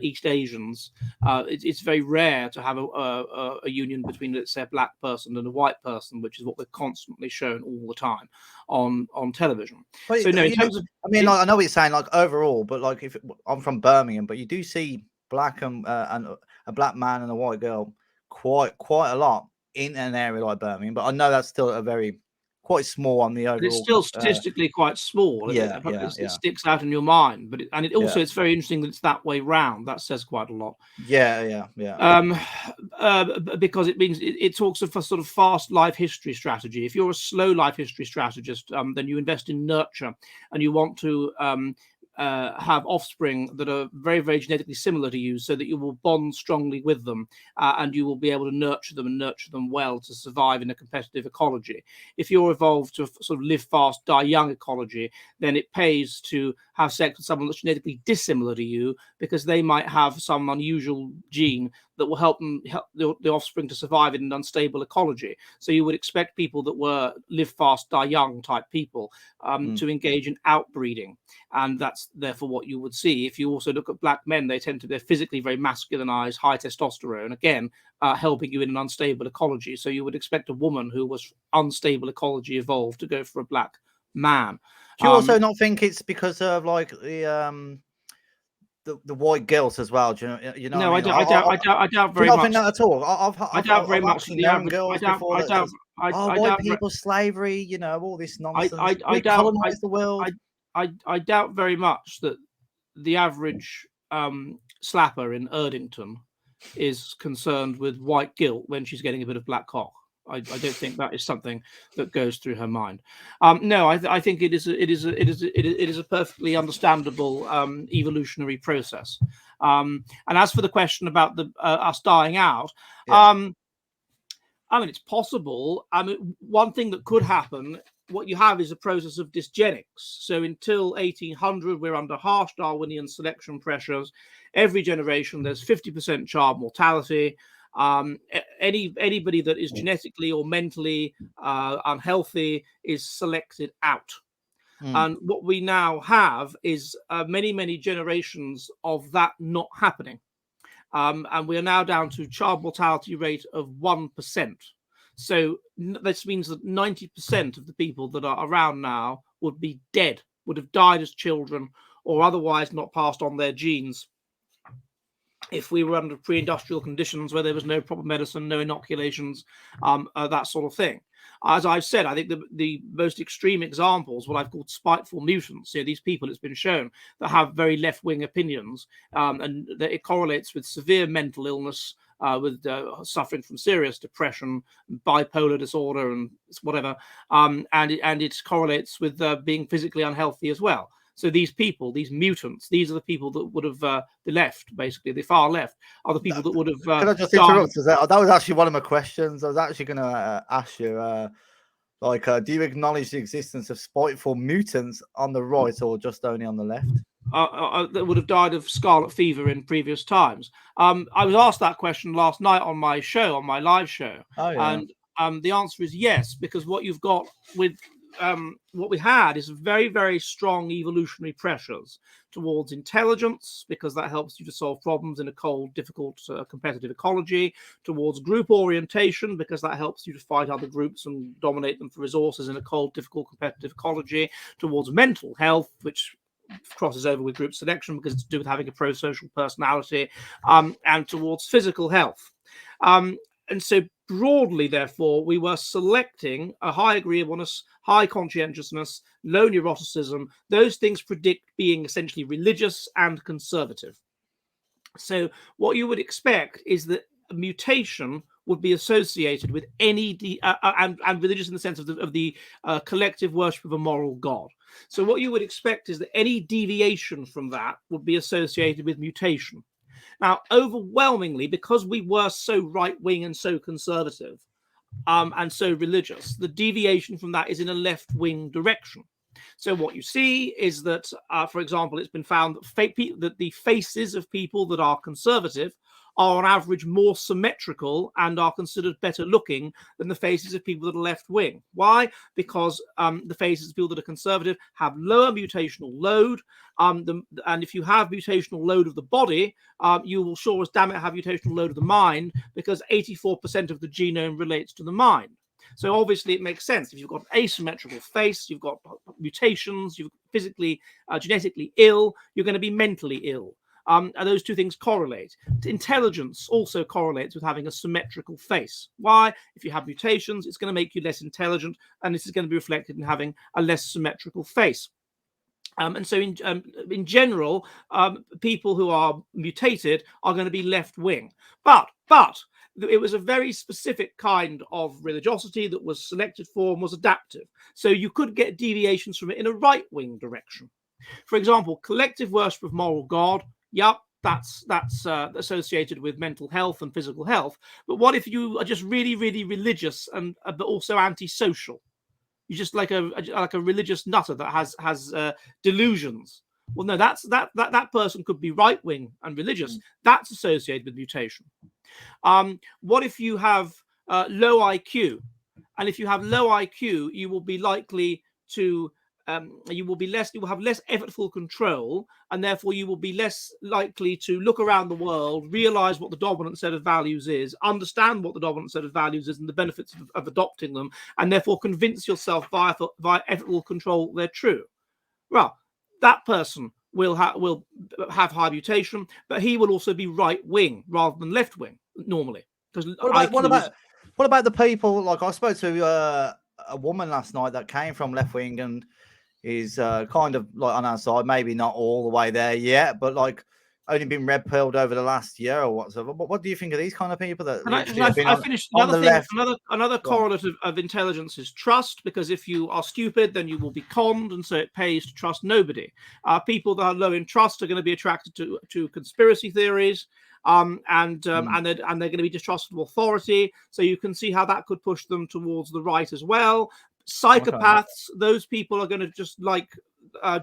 East Asians. It's very rare to have a union between, let's say, a black person and a white person, which is what we're constantly shown all the time on television. But, so no, in terms of, I mean, like, I know what you're saying, like overall, but like if I'm from Birmingham, but you do see black and a black man and a white girl quite a lot in an area like Birmingham. But I know that's still quite small on the overall. But it's still statistically quite small. It sticks out in your mind. But it's very interesting that it's that way round. That says quite a lot. Yeah. Because it means it talks of a sort of fast life history strategy. If you're a slow life history strategist, then you invest in nurture, and you want to have offspring that are very, very genetically similar to you, so that you will bond strongly with them, and you will be able to nurture them well to survive in a competitive ecology. If you're evolved to sort of live fast, die young ecology, then it pays to have sex with someone that's genetically dissimilar to you, because they might have some unusual gene that will help the offspring to survive in an unstable ecology. So you would expect people that were live fast, die young type people to engage in outbreeding. And that's therefore what you would see. If you also look at black men, they're physically very masculinized, high testosterone, again, helping you in an unstable ecology. So you would expect a woman who was unstable ecology evolved to go for a black man. Do you also not think it's because of like the white girls as well? Do you know? No, what I doubt do you very not much. think that at all? I doubt very I've much actually the known average. girls before that says, "Oh, I white doubt. people, slavery, you know, all this I nonsense. I We doubt. colonized the world." I doubt very much that the average slapper in Erdington is concerned with white guilt when she's getting a bit of black cock. I don't think that is something that goes through her mind. No, I think it is a perfectly understandable evolutionary process. And as for the question about the us dying out, Yeah. I mean, it's possible. I mean, one thing that could happen, what you have is a process of dysgenics. So until 1800, we're under harsh Darwinian selection pressures. Every generation, there's 50% child mortality. Anybody that is genetically or mentally unhealthy is selected out. And what we now have is many generations of that not happening. And we are now down to child mortality rate of 1%. So this means that 90% of the people that are around now would be dead, would have died as children, or otherwise not passed on their genes if we were under pre-industrial conditions where there was no proper medicine, no inoculations, that sort of thing. As I've said, I think the most extreme examples, what I've called spiteful mutants, these people, it's been shown, that have very left-wing opinions, and that it correlates with severe mental illness, with suffering from serious depression, bipolar disorder, and whatever, and it correlates with being physically unhealthy as well. So these people, these mutants, these are the people that would have the left, basically, the far left, are the people that would have. Can I just interrupt? That was actually one of my questions. I was actually going to ask you, do you acknowledge the existence of spiteful mutants on the right or just only on the left? That would have died of scarlet fever in previous times. I was asked that question last night on my show, on my live show. Oh, yeah. And the answer is yes, because what you've got with what we had is very strong evolutionary pressures towards intelligence, because that helps you to solve problems in a cold, difficult, competitive ecology, towards group orientation, because that helps you to fight other groups and dominate them for resources in a cold, difficult, competitive ecology, towards mental health, which crosses over with group selection because it's to do with having a pro-social personality, and towards physical health. And so broadly, therefore, we were selecting a high agreeableness, high conscientiousness, low neuroticism. Those things predict being essentially religious and conservative. So what you would expect is that a mutation would be associated with any and religious in the sense of the collective worship of a moral God. So what you would expect is that any deviation from that would be associated with mutation. Now, overwhelmingly, because we were so right-wing and so conservative and so religious, the deviation from that is in a left-wing direction. So what you see is that, for example, it's been found that the faces of people that are conservative are on average more symmetrical and are considered better looking than the faces of people that are left wing. Why? Because the faces of people that are conservative have lower mutational load. And if you have mutational load of the body, you will sure as damn it have mutational load of the mind, because 84% of the genome relates to the mind. So obviously it makes sense. If you've got an asymmetrical face, you've got mutations, you're physically, genetically ill, you're going to be mentally ill. And those two things correlate. Intelligence also correlates with having a symmetrical face. Why? If you have mutations, it's going to make you less intelligent, and this is going to be reflected in having a less symmetrical face. And so in general, people who are mutated are going to be left-wing. But it was a very specific kind of religiosity that was selected for and was adaptive. So you could get deviations from it in a right-wing direction. For example, collective worship of moral God. Yep, that's associated with mental health and physical health. But what if you are just really religious and but also antisocial? You're just like a religious nutter that has delusions. Well, no, that person could be right wing and religious. That's associated with mutation. What if you have low IQ? And if you have low IQ, you will be likely to you will have less effortful control, and therefore you will be less likely to look around the world, realize what the dominant set of values is, understand what the dominant set of values is and the benefits of adopting them, and therefore convince yourself via effortful control they're true. Well, that person will have high mutation, but he will also be right wing rather than left wing normally. What about the people? Like, I spoke to a woman last night that came from left wing and is kind of like on our side, maybe not all the way there yet, but like only been red pilled over the last year or whatsoever. But what do you think of these kind of people that I finished another correlate of intelligence is trust, because if you are stupid, then you will be conned, and so it pays to trust nobody. People that are low in trust are going to be attracted to conspiracy theories. And they're going to be distrustful of authority. So you can see how that could push them towards the right as well. Psychopaths, those people are going to just like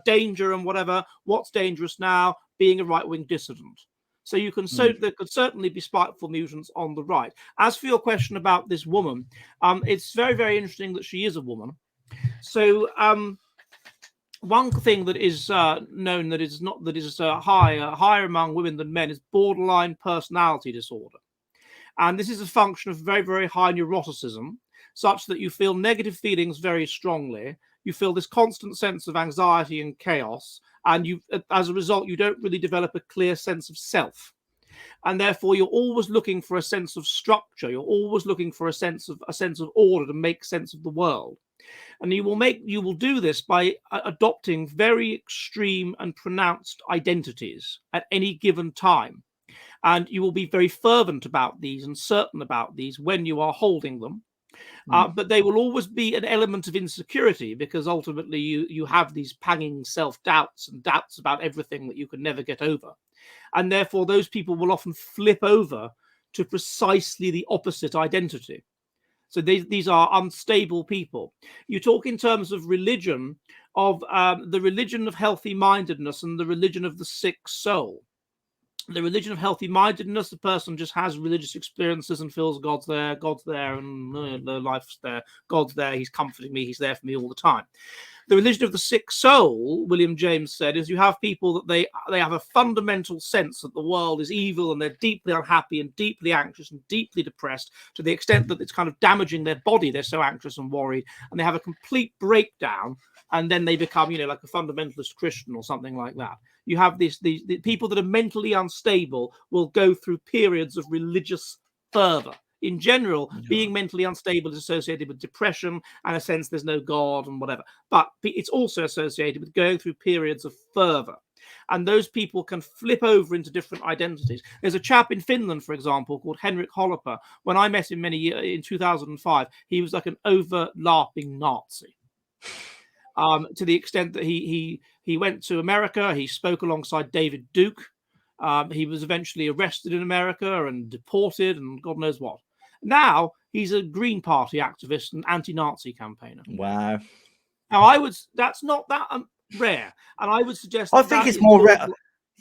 danger and whatever. What's dangerous now? Being a right-wing dissident. So you can there could certainly be spiteful mutants on the right. As for your question about this woman, it's very, very interesting that she is a woman. So one thing that is known that is higher among women than men is borderline personality disorder, and this is a function of very, very high neuroticism, such that you feel negative feelings very strongly. You feel this constant sense of anxiety and chaos, and as a result, you don't really develop a clear sense of self. And therefore, you're always looking for a sense of structure. You're always looking for a sense of order to make sense of the world. And you will do this by adopting very extreme and pronounced identities at any given time. And you will be very fervent about these and certain about these when you are holding them. But they will always be an element of insecurity, because ultimately you have these panging self-doubts and doubts about everything that you can never get over. And therefore, those people will often flip over to precisely the opposite identity. So these are unstable people. You talk in terms of religion, of the religion of healthy-mindedness and the religion of the sick soul. The religion of healthy-mindedness, the person just has religious experiences and feels God's there, and the life's there, God's there, he's comforting me, he's there for me all the time. The religion of the sick soul, William James said, is you have people that they have a fundamental sense that the world is evil, and they're deeply unhappy and deeply anxious and deeply depressed to the extent that it's kind of damaging their body. They're so anxious and worried, and they have a complete breakdown, and then they become, like a fundamentalist Christian or something like that. You have the people that are mentally unstable will go through periods of religious fervor. In general, being mentally unstable is associated with depression and a sense there's no God and whatever. But it's also associated with going through periods of fervor. And those people can flip over into different identities. There's a chap in Finland, for example, called Henrik Holopper. When I met him in 2005, he was like an overlapping Nazi. To the extent that he went to America, he spoke alongside David Duke. He was eventually arrested in America and deported and God knows what. Now he's a Green Party activist and anti-Nazi campaigner. Wow. Now that's not that rare, and I would suggest I think it's more rare.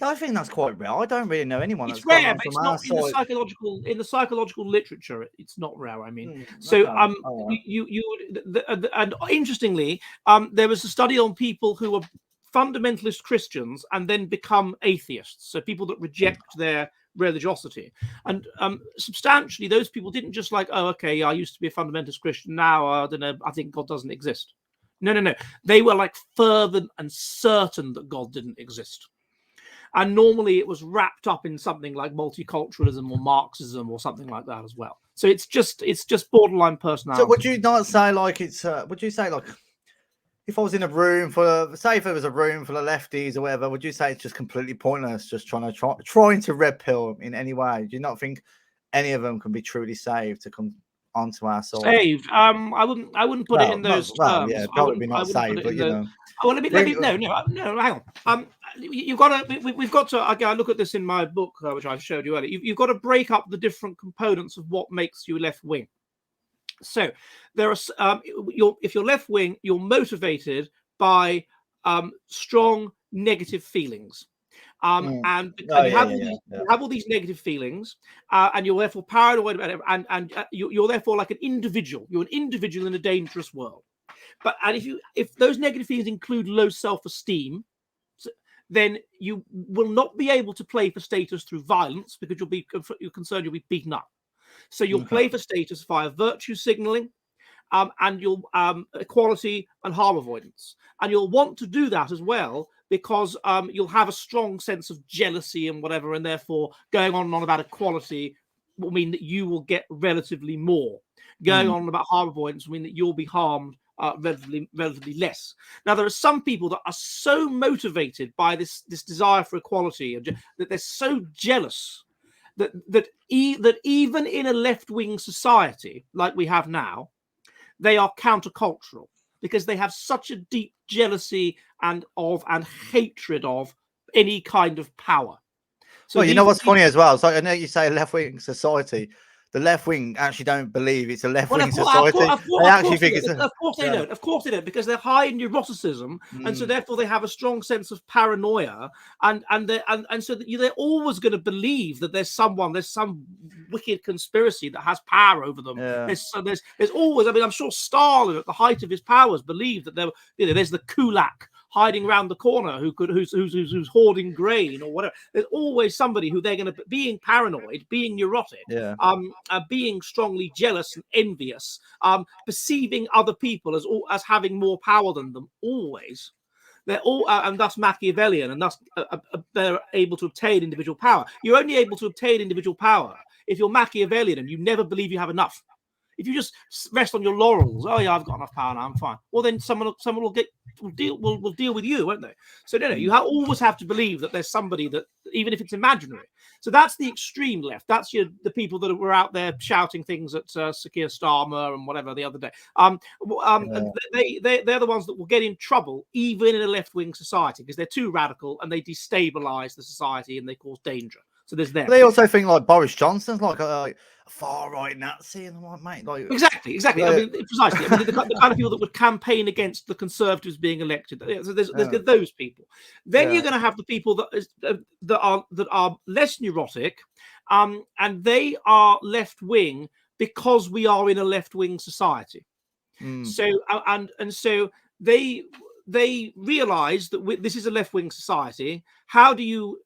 I think that's quite rare. I don't really know anyone. It's rare, but it's not in the psychological literature. It's not rare. I mean, and interestingly, there was a study on people who were fundamentalist Christians and then become atheists. So people that reject their religiosity, and substantially, those people didn't just like, oh, okay, I used to be a fundamentalist Christian. Now I don't know. I think God doesn't exist. No. They were like fervent and certain that God didn't exist. And normally it was wrapped up in something like multiculturalism or Marxism or something like that as well. So it's just borderline personality. So would you not say like it's? Would you say like if I was in a room say if it was a room full of lefties or whatever, would you say it's just completely pointless, just trying to red pill in any way? Do you not think any of them can be truly saved to come onto our side? Saved? I wouldn't put it in those terms. Yeah, probably not saved, but you know. Oh, let me no. Hang on. We've got to. I look at this in my book, which I showed you earlier. You've got to break up the different components of what makes you left wing. So there are. If you're left wing, you're motivated by strong negative feelings. You have all these negative feelings, and you're therefore paranoid about it, and you're therefore like an individual. You're an individual in a dangerous world. and if those negative feelings include low self-esteem, then you will not be able to play for status through violence because you're concerned you'll be beaten up. So you'll play for status via virtue signaling, and you'll equality and harm avoidance, and you'll want to do that as well because you'll have a strong sense of jealousy and whatever, and therefore going on and on about equality will mean that you will get relatively more. Going on about harm avoidance will mean that you'll be harmed relatively less. Now, there are some people that are so motivated by this desire for equality that they're so jealous that even in a left-wing society like we have now, they are countercultural because they have such a deep jealousy and hatred of any kind of power. So well, you know what's funny as well? So I know you say left-wing society. The left wing actually don't believe it's a left-wing society. They actually think it's. Of course they don't. Of course they don't, because they're high in neuroticism, and so therefore they have a strong sense of paranoia, and so they're always going to believe that there's some wicked conspiracy that has power over them. Yeah. There's always. I mean, I'm sure Stalin, at the height of his powers, believed that there's the kulak hiding around the corner who's hoarding grain or whatever. There's always somebody who they're going to, being paranoid, being neurotic, being strongly jealous and envious, perceiving other people as having more power than them. Always, they're all and thus Machiavellian, and thus they're able to obtain individual power. You're only able to obtain individual power if you're Machiavellian and you never believe you have enough. If you just rest on your laurels, oh yeah, I've got enough power now, I'm fine. Well, then someone will deal with you, won't they? So no, you always have to believe that there's somebody that, even if it's imaginary. So that's the extreme left. That's the people that were out there shouting things at Sakir Starmer and whatever the other day. They're the ones that will get in trouble even in a left-wing society because they're too radical and they destabilize the society and they cause danger. So there's them. They also think like Boris Johnson's like a far-right Nazi, and I'm like, mate, like exactly. I mean, precisely. I mean, the kind of people that would campaign against the Conservatives being elected. So there's those people. Then you're going to have the people that are less neurotic, and they are left-wing because we are in a left-wing society. So so they realise that this is a left-wing society. How do you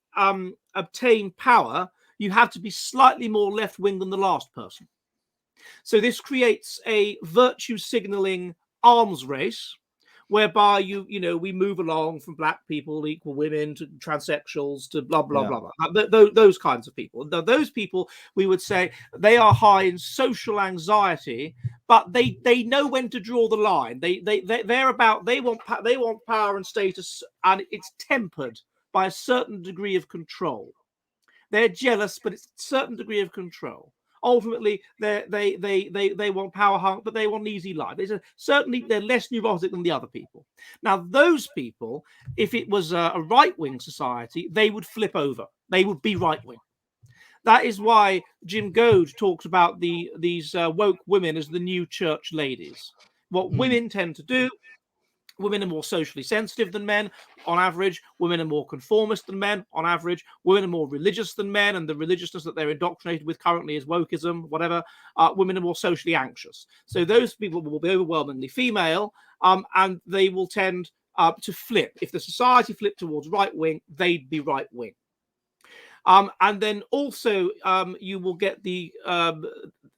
obtain power? You have to be slightly more left-wing than the last person. So this creates a virtue signaling arms race whereby we move along from black people, equal women, to transsexuals, to blah blah blah blah. Those kinds of people. Now, those people, we would say, they are high in social anxiety, but they know when to draw the line. They want power and status, and it's tempered by a certain degree of control. They're jealous, but it's a certain degree of control. Ultimately, they want power hunk, but they want an easy life. Certainly, they're less neurotic than the other people. Now, those people, if it was a right-wing society, they would flip over. They would be right-wing. That is why Jim Goad talks about these woke women as the new church ladies. What women tend to do, women are more socially sensitive than men on average. Women are more conformist than men on average. Women are more religious than men, and the religiousness that they're indoctrinated with currently is wokeism, whatever. Women are more socially anxious. So those people will be overwhelmingly female, and they will tend to flip. If the society flipped towards right wing, they'd be right wing. And then also you will get the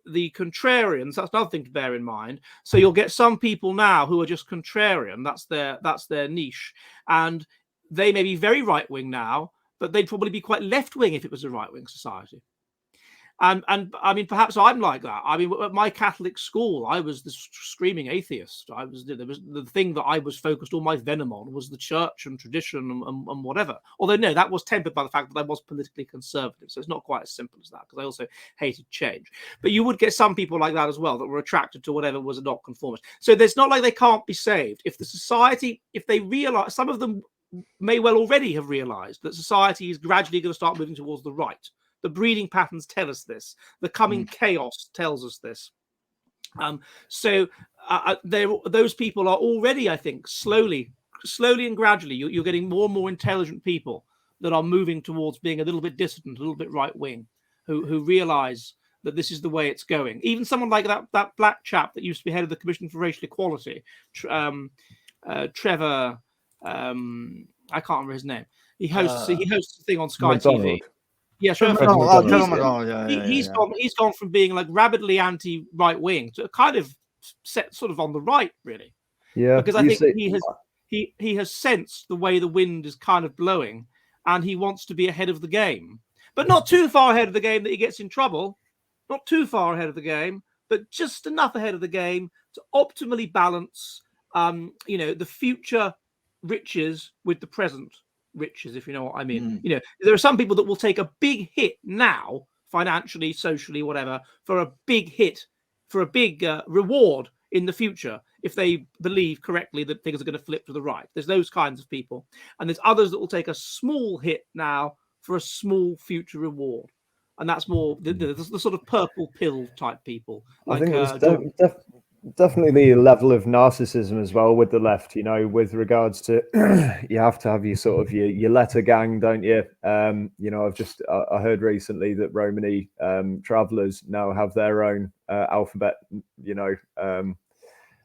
contrarians. That's another thing to bear in mind. So you'll get some people now who are just contrarian. That's their niche, and they may be very right wing now, but they'd probably be quite left wing if it was a right wing society. And I mean, perhaps I'm like that. I mean, at my Catholic school, I was the screaming atheist. There was the thing that I was focused all my venom on was the church and tradition and whatever. Although no, that was tempered by the fact that I was politically conservative. So it's not quite as simple as that, because I also hated change. But you would get some people like that as well, that were attracted to whatever was not conformist. So it's not like they can't be saved. If the society, if they realize, some of them may well already have realized that society is gradually going to start moving towards the right. The breeding patterns tell us this. The coming chaos tells us this. So those people are already, I think, slowly and gradually, you're getting more and more intelligent people that are moving towards being a little bit dissident, a little bit right wing, who realize that this is the way it's going. Even someone like that black chap that used to be head of the Commission for Racial Equality, Trevor, I can't remember his name. He hosts a thing on Sky McDonald. TV. Yeah, sure. Trevor McDonald. Yeah, He's gone from being like rabidly anti-right wing to kind of set sort of on the right, really. Yeah, because I think he has sensed the way the wind is kind of blowing, and he wants to be ahead of the game, but not too far ahead of the game that he gets in trouble. Not too far ahead of the game, but just enough ahead of the game to optimally balance, the future riches with the present riches, if you know what I mean. There are some people that will take a big hit now, financially, socially, whatever, for a big hit, for a big reward in the future, if they believe correctly that things are going to flip to the right. There's those kinds of people. And there's others that will take a small hit now for a small future reward. And that's more the sort of purple pill type people. I think there's definitely a level of narcissism as well with the left, with regards to you have to have your sort of your letter gang, don't you? I heard recently that Romani travelers now have their own alphabet,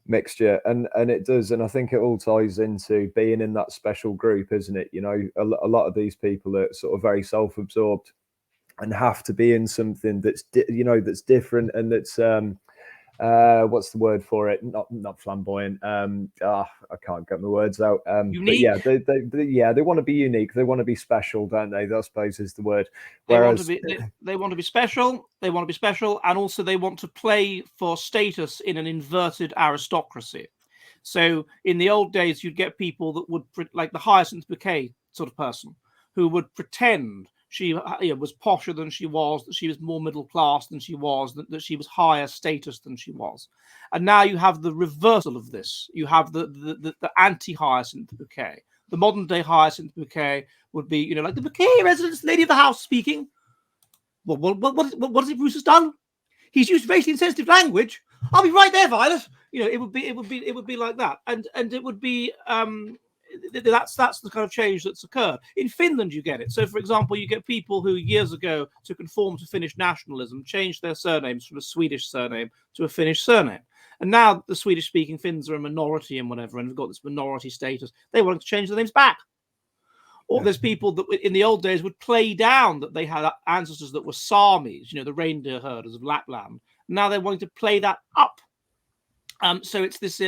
mixture, and it does, and I think it all ties into being in that special group, isn't it? A lot of these people are sort of very self-absorbed and have to be in something that's that's different, and that's what's the word for it? Not flamboyant. I can't get my words out. Unique. But yeah, they want to be unique. They want to be special, don't they? That, I suppose, is the word. Whereas they want to be special. They want to be special, and also they want to play for status in an inverted aristocracy. So in the old days, you'd get people that would, like the Hyacinth Bouquet sort of person, who would pretend she was posher than she was, that she was more middle class than she was, that she was higher status than she was. And now you have the reversal of this. You have the anti-Hyacinth Bouquet. The modern day Hyacinth Bouquet would be, like the Bouquet residence, lady of the house speaking. What is it Bruce has done? He's used racially insensitive language. I'll be right there, Violet. It would be like that, and it would be that's the kind of change that's occurred. In Finland, you get it. So, for example, you get people who years ago, to conform to Finnish nationalism, changed their surnames from a Swedish surname to a Finnish surname. And now the Swedish-speaking Finns are a minority and whatever, and have got this minority status. They want to change their names back. Or there's people that in the old days would play down that they had ancestors that were Samis, the reindeer herders of Lapland. Now they're wanting to play that up. So it's this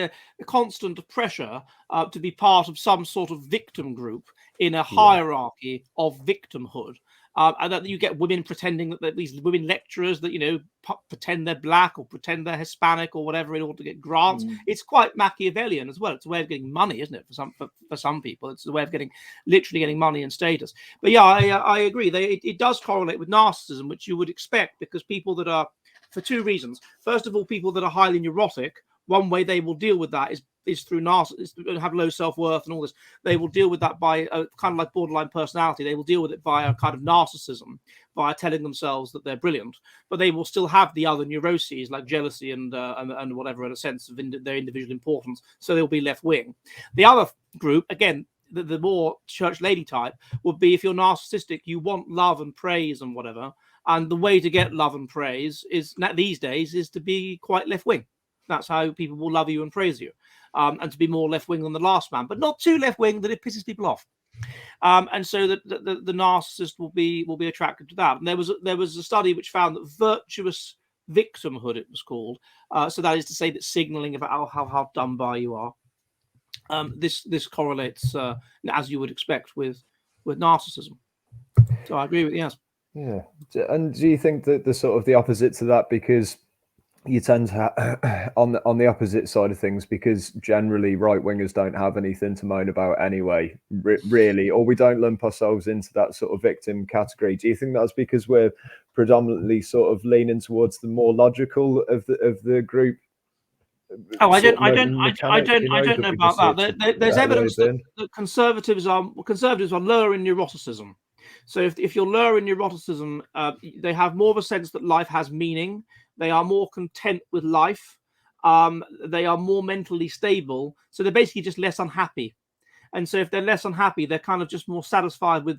constant pressure to be part of some sort of victim group in a hierarchy of victimhood. And that you get women pretending that these women lecturers that, pretend they're black or pretend they're Hispanic or whatever in order to get grants. It's quite Machiavellian as well. It's a way of getting money, isn't it? For some people, it's a way of literally getting money and status. But yeah, I agree. It does correlate with narcissism, which you would expect, because people that are, for two reasons. First of all, people that are highly neurotic, one way they will deal with that is through narcissism, have low self-worth and all this. They will deal with that by a kind of like borderline personality. They will deal with it via a kind of narcissism, via telling themselves that they're brilliant, but they will still have the other neuroses like jealousy and whatever, and a sense of their individual importance. So they'll be left-wing. The other group, again, the more church lady type, would be if you're narcissistic, you want love and praise and whatever. And the way to get love and praise these days is to be quite left-wing. That's how people will love you and praise you, and to be more left-wing than the last man, but not too left-wing that it pisses people off. And so the narcissist will be attracted to that. And there was a study which found that virtuous victimhood, it was called. So that is to say that signaling about how dumb by you are. This correlates, as you would expect, with narcissism. So I agree with yes. Yeah. And do you think that the sort of the opposite to that, because you tend to on the opposite side of things, because generally right wingers don't have anything to moan about anyway, really, or we don't lump ourselves into that sort of victim category. Do you think that's because we're predominantly sort of leaning towards the more logical of the group? Oh, I don't know about that. There's evidence that conservatives are lower in neuroticism. So if you're lower in neuroticism, they have more of a sense that life has meaning. They are more content with life. They are more mentally stable. So they're basically just less unhappy. And so if they're less unhappy, they're kind of just more satisfied with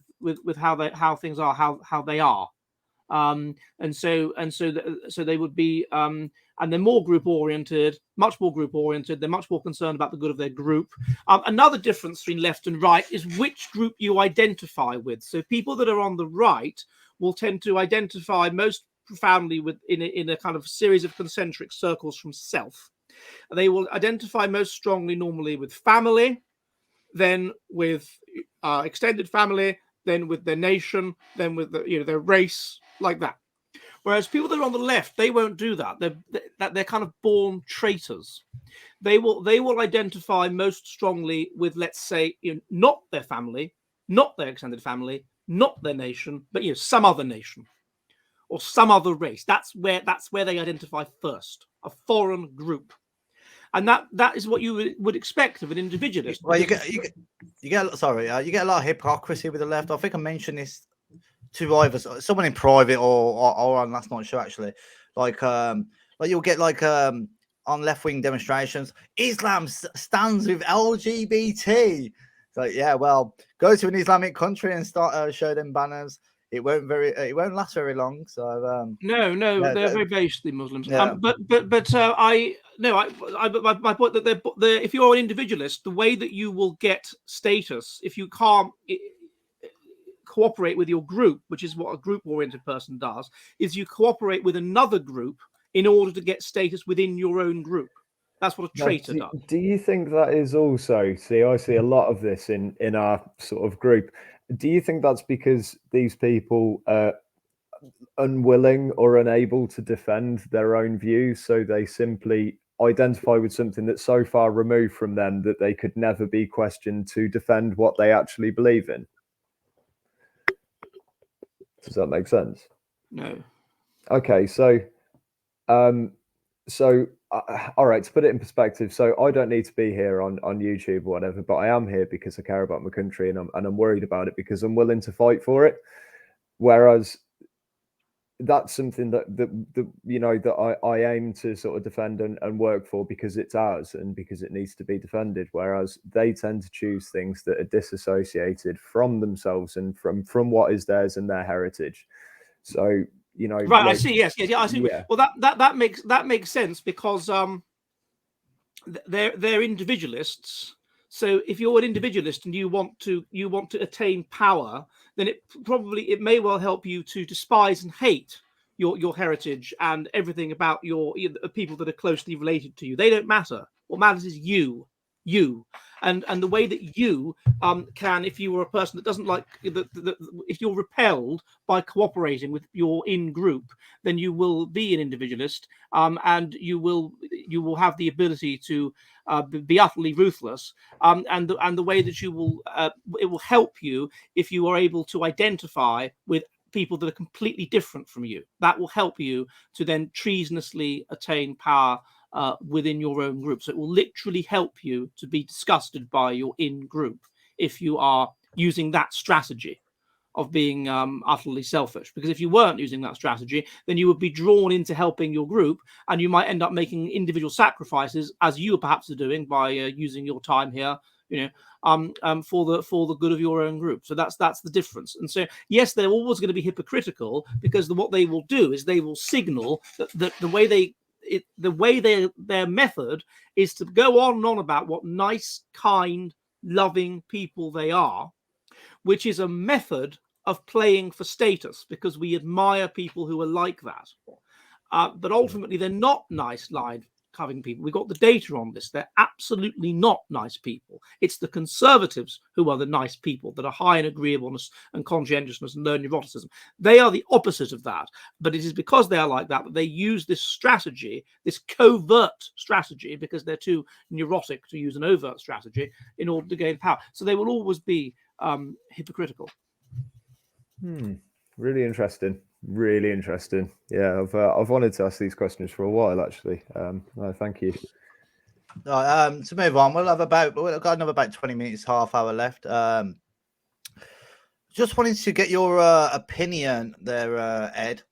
how things are, how they are. So they would be, and they're more group oriented, much more group oriented. They're much more concerned about the good of their group. Another difference between left and right is which group you identify with. So people that are on the right will tend to identify most profoundly with in a kind of series of concentric circles from self. They will identify most strongly normally with family, then with extended family, then with their nation, then with their race, like that. Whereas people that are on the left, they won't do that. They're kind of born traitors. They will identify most strongly with, let's say, not their family, not their extended family, not their nation, but some other nation or some other race. That's where they identify first, a foreign group. And that is what you would expect of an individualist. Well, you get a lot of hypocrisy with the left. I think I mentioned this to either someone in private or on last night's show, actually. Like you'll get on left-wing demonstrations, Islam stands with LGBT. So yeah, well, go to an Islamic country and start show them banners. It won't last very long. So no, they're very basically Muslims. Yeah. But my point that if you're an individualist, the way that you will get status if you can't cooperate with your group, which is what a group-oriented person does, is you cooperate with another group in order to get status within your own group. That's what a traitor does. Do you think that is also, I see a lot of this in our sort of group. Do you think that's because these people are unwilling or unable to defend their own views, so they simply identify with something that's so far removed from them that they could never be questioned to defend what they actually believe in? Does that make sense? No. Okay, so all right, to put it in perspective, so I don't need to be here on YouTube or whatever, but I am here because I care about my country and I'm worried about it because I'm willing to fight for it. Whereas that's something that I aim to sort of defend and work for because it's ours and because it needs to be defended. Whereas they tend to choose things that are disassociated from themselves and from what is theirs and their heritage. So right, I see. Yes, I see. Yeah. Well, that makes sense because they're individualists. So if you're an individualist and you want to attain power, then it may well help you to despise and hate your heritage and everything about your people that are closely related to you. They don't matter. What matters is you. And the way that you can, if you were a person that doesn't like if you're repelled by cooperating with your in group, then you will be an individualist, and you will have the ability to be utterly ruthless, and the way that you will it will help you if you are able to identify with people that are completely different from you. That will help you to then treasonously attain power within your own group. So it will literally help you to be disgusted by your in-group if you are using that strategy of being utterly selfish. Because if you weren't using that strategy, then you would be drawn into helping your group, and you might end up making individual sacrifices, as you perhaps are doing by using your time here, for the good of your own group. So that's the difference. And so yes, they're always going to be hypocritical, because what they will do is they will signal that their method is to go on and on about what nice, kind, loving people they are, which is a method of playing for status, because we admire people who are like that. But ultimately, they're not nice, loving people. We've got the data on this. They're absolutely not nice people. It's the conservatives who are the nice people that are high in agreeableness and conscientiousness and low neuroticism. They are the opposite of that. But it is because they are like that they use this strategy, this covert strategy, because they're too neurotic to use an overt strategy in order to gain power. So they will always be hypocritical. Really interesting. Yeah, I've wanted to ask these questions for a while, actually. No, thank you. To move on, we've got another about 20 minutes, half hour left. Just wanted to get your opinion there, Ed,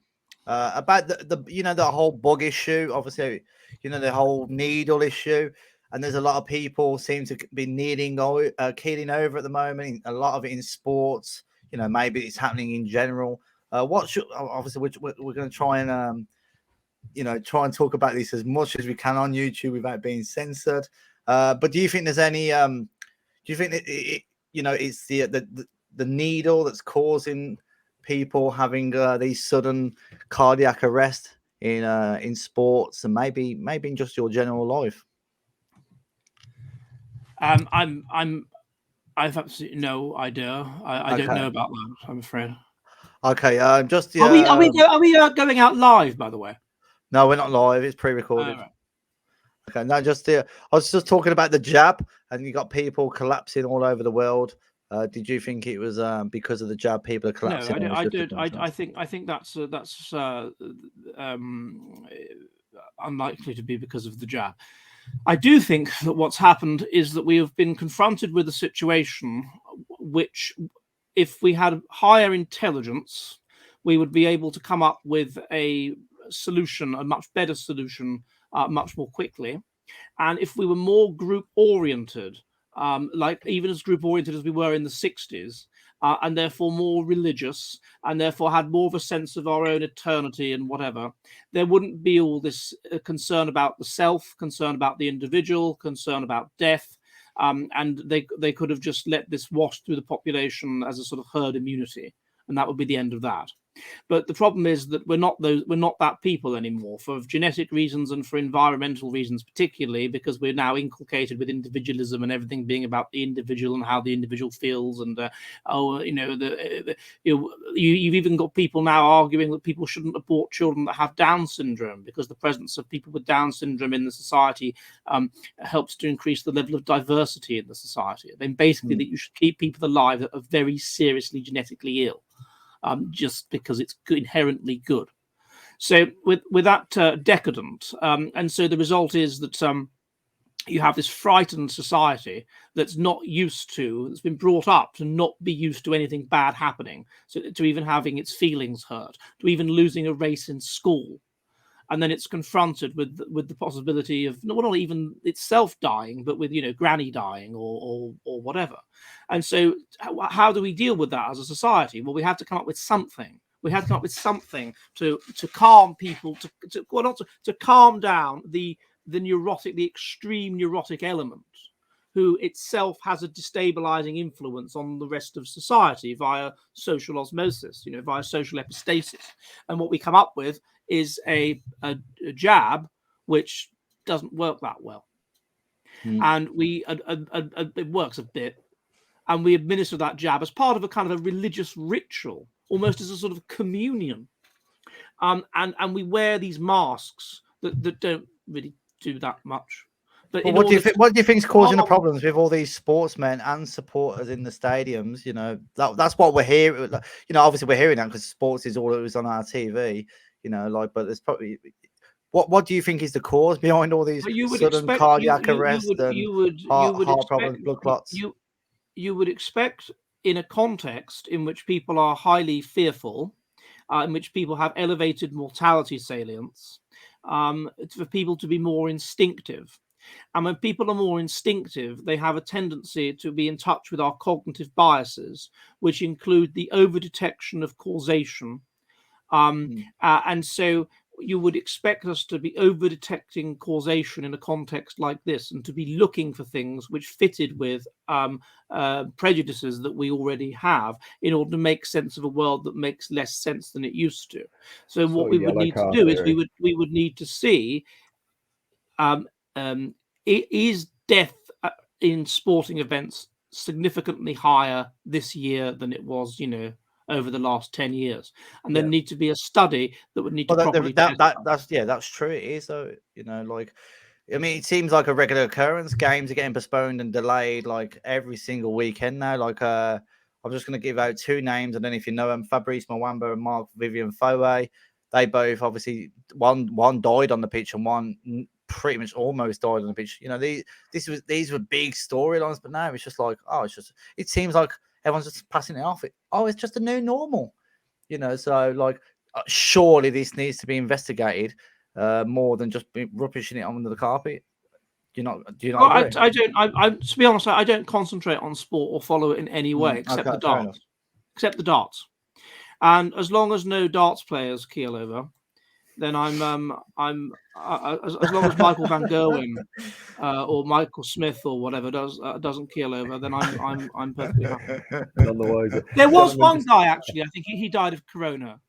about the whole bug issue. Obviously, the whole needle issue, and there's a lot of people seem to be keeling over at the moment. A lot of it in sports. Maybe it's happening in general. What should obviously we're going to try and try and talk about this as much as we can on YouTube without being censored. But do you think there's any? Do you think it's the needle that's causing people having these sudden cardiac arrest in sports and maybe in just your general life? I've absolutely no idea. I don't know about that, I'm afraid. Okay, Are we going out live, by the way? No, we're not live. It's pre-recorded. Right. Okay, no, I was just talking about the jab, and you got people collapsing all over the world. Did you think it was because of the jab people are collapsing? No, I don't. I think that's unlikely to be because of the jab. I do think that what's happened is that we have been confronted with a situation which, if we had higher intelligence, we would be able to come up with a solution, a much better solution, much more quickly. And if we were more group oriented, like even as group oriented as we were in the 60s, and therefore more religious, and therefore had more of a sense of our own eternity and whatever, there wouldn't be all this concern about the self, concern about the individual, concern about death. And they could have just let this wash through the population as a sort of herd immunity, and that would be the end of that. But the problem is that we're not that people anymore, for genetic reasons and for environmental reasons, particularly because we're now inculcated with individualism and everything being about the individual and how the individual feels. And you've even got people now arguing that people shouldn't abort children that have Down syndrome because the presence of people with Down syndrome in the society helps to increase the level of diversity in the society. Then basically that you should keep people alive that are very seriously genetically ill. Just because it's inherently good. So with that decadent, and so the result is that you have this frightened society that's been brought up to not be used to anything bad happening, so to even having its feelings hurt, to even losing a race in school. And then it's confronted with the possibility of not even itself dying, but with granny dying or whatever. And so, how do we deal with that as a society? Well, we have to come up with something. We have to come up with something to calm people, to calm down the neurotic, the extreme neurotic element, who itself has a destabilizing influence on the rest of society via social osmosis, via social epistasis. And what we come up with is a jab which doesn't work that well. And it works a bit, and we administer that jab as part of a kind of a religious ritual, almost as a sort of communion. And we wear these masks that don't really do that much. But what do you think is causing the problems with all these sportsmen and supporters in the stadiums? That's what we're hearing. Obviously we're hearing that because sports is all that was on our TV. But there's probably what do you think is the cause behind all these sudden cardiac arrests and heart problems, blood clots? You would expect, in a context in which people are highly fearful, in which people have elevated mortality salience, for people to be more instinctive. And when people are more instinctive, they have a tendency to be in touch with our cognitive biases, which include the over-detection of causation. And so you would expect us to be over-detecting causation in a context like this, and to be looking for things which fitted with prejudices that we already have, in order to make sense of a world that makes less sense than it used to. So what we would need to do is we would need to see, is death in sporting events significantly higher this year than it was, over the last 10 years, and there need to be a study that would need to properly that's true. It is, though. It seems like a regular occurrence. Games are getting postponed and delayed like every single weekend now. I'm just going to give out two names. I don't know if you know them: Fabrice Mwamba and Mark Vivian Foe. They both obviously one died on the pitch and one pretty much almost died on the pitch. These were big storylines, but now it's just like, it seems like everyone's just passing it off. It's just a new normal, So surely this needs to be investigated more than just rubbishing it under the carpet. Do you not? Agree? I don't. To be honest, I don't concentrate on sport or follow it in any way except the darts. And as long as no darts players keel over, then as long as Michael Van Gerwen or Michael Smith or whatever doesn't keel over, then I'm perfectly happy. None the wiser. There was Gentlemen, one just- guy actually. I think he died of corona.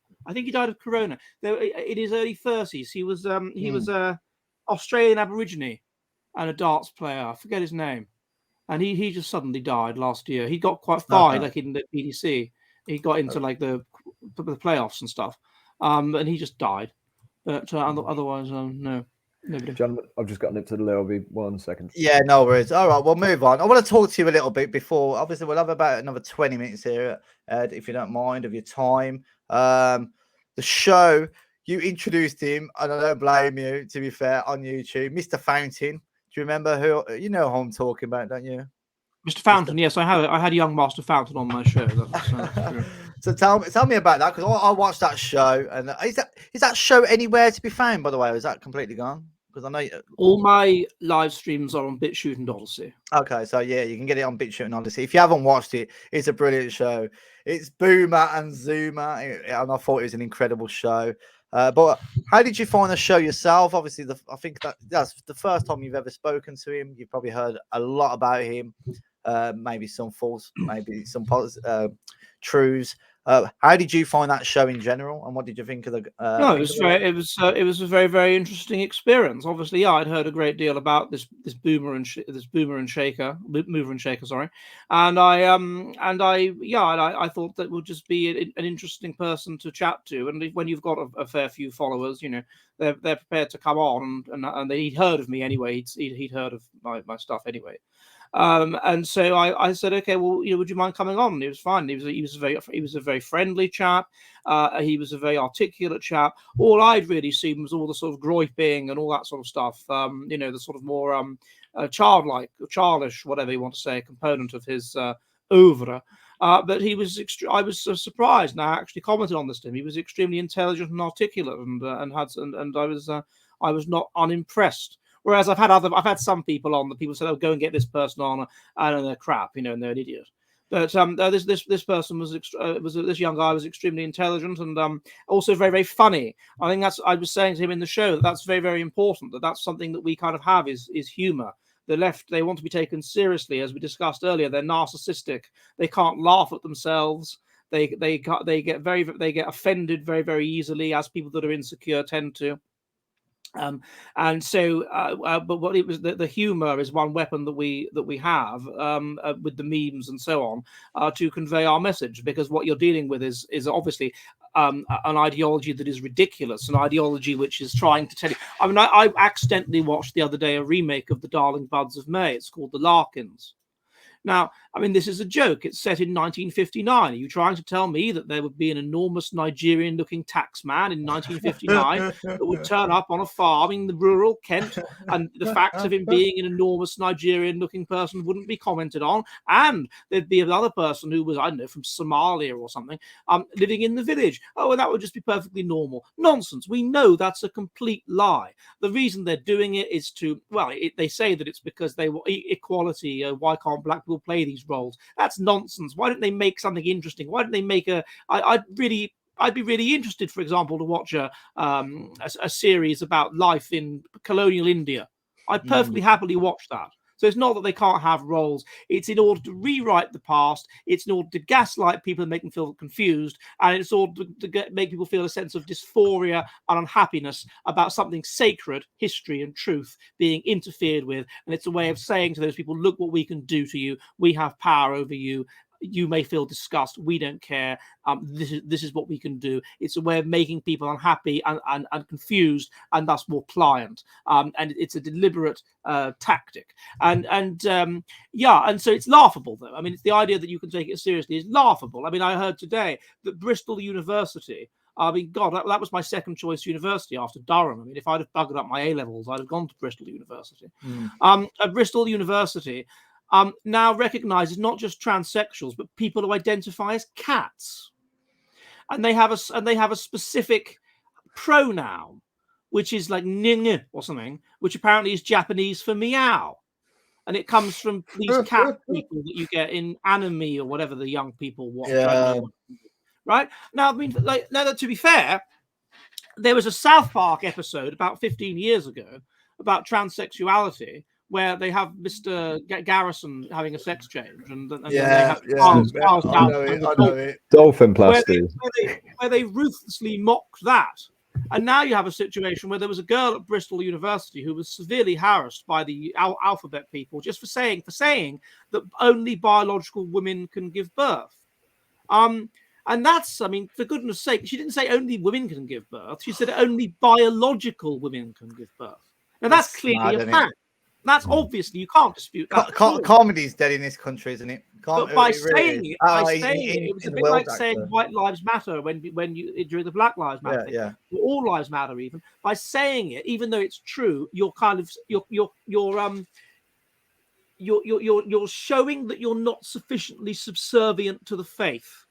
There, in his early 30s, he was a Australian Aborigine and a darts player. I forget his name, and he just suddenly died last year. He got quite far, like in the PDC. He got into like the playoffs and stuff, and he just died. But otherwise, no, nobody. Gentlemen, I've just got nipped to the loo. I'll be 1 second. Yeah, no worries. All right, we'll move on. I want to talk to you a little bit before. Obviously, we'll have about another 20 minutes here, Ed, if you don't mind, of your time. The show, you introduced him, and I don't blame you, to be fair, on YouTube. Mr. Fountain. Do you remember who? You know who I'm talking about, don't you? Mr. Fountain, yes, I had young Master Fountain on my show. That's true. So tell me about that, because I watched that show, and is that show anywhere to be found, by the way, or is that completely gone? Because I know all my live streams are on BitChute and Odyssey. Okay, so yeah, you can get it on BitChute and Odyssey. If you haven't watched it, it's a brilliant show. It's Boomer and Zoomer, and I thought it was an incredible show. But how did you find the show yourself? Obviously, I think that's the first time you've ever spoken to him. You've probably heard a lot about him, maybe some false, maybe some truths. How did you find that show in general, and what did you think of the? No, it was a very, very interesting experience. Obviously, yeah, I'd heard a great deal about this mover and shaker, sorry, and I thought that would just be an interesting person to chat to. And when you've got a fair few followers, you know, they're prepared to come on, and he'd heard of me anyway. He'd heard of my stuff anyway. And so I said, okay, well, you know, would you mind coming on? And he was fine. He was a very friendly chap. He was a very articulate chap. All I'd really seen was all the sort of groyping and all that sort of stuff. You know, the sort of more childish, whatever you want to say, component of his oeuvre. But he was. I was surprised, and I actually commented on this to him. He was extremely intelligent and articulate, and I was not unimpressed. Whereas I've had some people on, the people said, "Oh, go and get this person on," and they're crap, you know, and they're an idiot. But this person this young guy was extremely intelligent and also very, very funny. I think I was saying to him in the show that's very, very important. That's something that we kind of have is humor. The left, they want to be taken seriously, as we discussed earlier. They're narcissistic. They can't laugh at themselves. They get offended very, very easily, as people that are insecure tend to. And so, but what it was, the humor is one weapon that we have with the memes and so on to convey our message, because what you're dealing with is obviously an ideology that is ridiculous, an ideology which is trying to tell you. I mean, I accidentally watched the other day a remake of The Darling Buds of May. It's called The Larkins. Now, I mean, this is a joke. It's set in 1959. Are you trying to tell me that there would be an enormous Nigerian-looking taxman in 1959 that would turn up on a farm in the rural Kent, and the fact of him being an enormous Nigerian-looking person wouldn't be commented on, and there'd be another person who was, I don't know, from Somalia or something, living in the village? Oh, and that would just be perfectly normal. Nonsense. We know that's a complete lie. The reason they're doing it is to, well, they say that it's because they want equality. Why can't black people play these roles? That's nonsense. Why don't they make something interesting? Why don't they make I'd be really interested, for example, to watch a series about life in colonial India. I'd perfectly happily watch that. So it's not that they can't have roles. It's in order to rewrite the past. It's in order to gaslight people and make them feel confused. And it's in order to make people feel a sense of dysphoria and unhappiness about something sacred, history and truth, being interfered with. And it's a way of saying to those people, look what we can do to you. We have power over you. You may feel disgust. We don't care. This is what we can do. It's a way of making people unhappy and confused, and thus more pliant. And it's a deliberate tactic. And so it's laughable, though. I mean, it's the idea that you can take it seriously is laughable. I mean, I heard today that Bristol University. I mean, God, that was my second choice university after Durham. I mean, if I'd have buggered up my A levels, I'd have gone to Bristol University. At Bristol University. Now recognizes not just transsexuals, but people who identify as cats, and they have a specific pronoun, which is like ning or something, which apparently is Japanese for meow, and it comes from these cat people that you get in anime or whatever the young people watch. Yeah. right? Now, I mean, like, now to be fair, there was a South Park episode about 15 years ago about transsexuality, where they have Mr. Garrison having a sex change, and then they have Charles I know it. Dolphin where plasty. they ruthlessly mocked that. And now you have a situation where there was a girl at Bristol University who was severely harassed by the alphabet people just for saying that only biological women can give birth. And that's, I mean, for goodness sake, she didn't say only women can give birth. She said only biological women can give birth. Now that's clearly a fact. That's obviously, you can't dispute that. Comedy's dead in this country, isn't it? But by saying it, it was a bit like saying white lives matter when you during the Black Lives Matter thing. Or all lives matter. Even by saying it, even though it's true, you're kind of you're showing that you're not sufficiently subservient to the faith.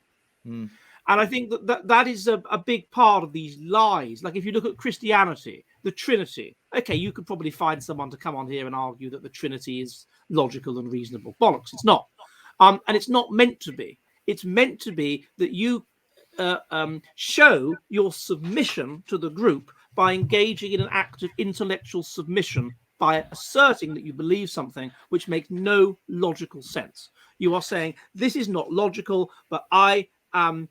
And I think that is a big part of these lies. Like if you look at Christianity, the Trinity. Okay, you could probably find someone to come on here and argue that the Trinity is logical and reasonable. Bollocks, it's not. And it's not meant to be. It's meant to be that you show your submission to the group by engaging in an act of intellectual submission, by asserting that you believe something which makes no logical sense. You are saying, this is not logical, but I am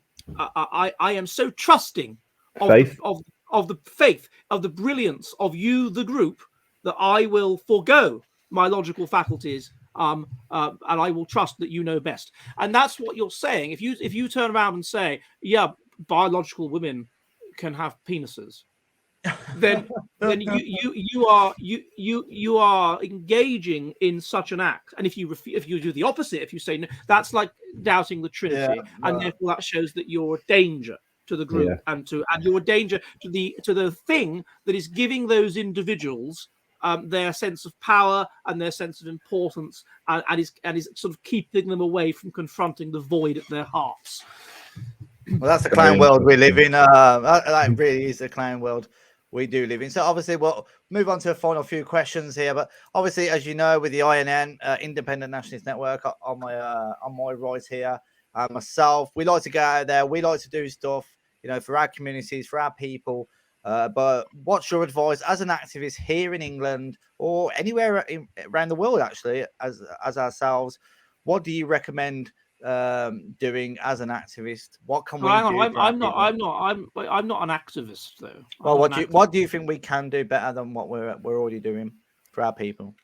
so trusting of the faith, of the brilliance of you, the group, that I will forego my logical faculties, and I will trust that you know best. And that's what you're saying. If you turn around and say, yeah, biological women can have penises, then you are engaging in such an act. And if you do the opposite, if you say no, that's like doubting the Trinity, and therefore that shows that you're a danger to the group, and you're a danger to the thing that is giving those individuals their sense of power and their sense of importance, and is sort of keeping them away from confronting the void at their hearts. Well, that's the clown world we live in. That really is the clown world we do live in. So obviously we'll move on to a final few questions here. But obviously, as you know, with the INN, Independent Nationalist Network, on my right here, myself, we like to go out there. We like to do stuff, for our communities, for our people. But what's your advice as an activist here in England or anywhere around the world, actually, as ourselves? What do you recommend doing as an activist? What can we do? I'm not an activist though. Well, what do you think we can do better than what we're already doing for our people?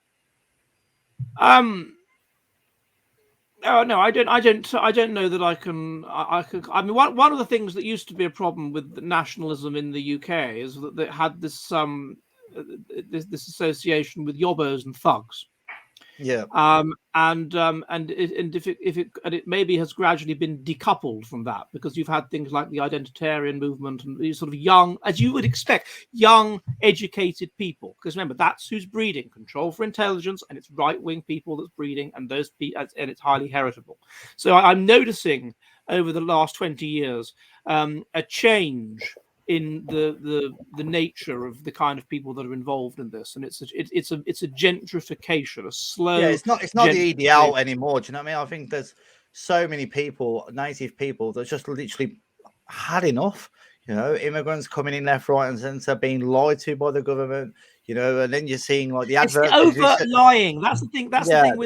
No, I don't know that I can. I mean, one of the things that used to be a problem with nationalism in the UK is that they had this this association with yobbos and thugs. Yeah. And it maybe has gradually been decoupled from that, because you've had things like the identitarian movement and these sort of young, as you would expect, young, educated people. Because remember, that's who's breeding. Control for intelligence, and it's right-wing people that's breeding, and and it's highly heritable. So I'm noticing over the last 20 years a change in the nature of the kind of people that are involved in this, and it's a gentrification, a slow. Yeah, it's not the EDL anymore. Do you know what I mean? I think there's so many people, native people, that just literally had enough. Immigrants coming in left, right, and centre, being lied to by the government. And then you're seeing like the advert. It's the overt lying. That's the thing. That's the thing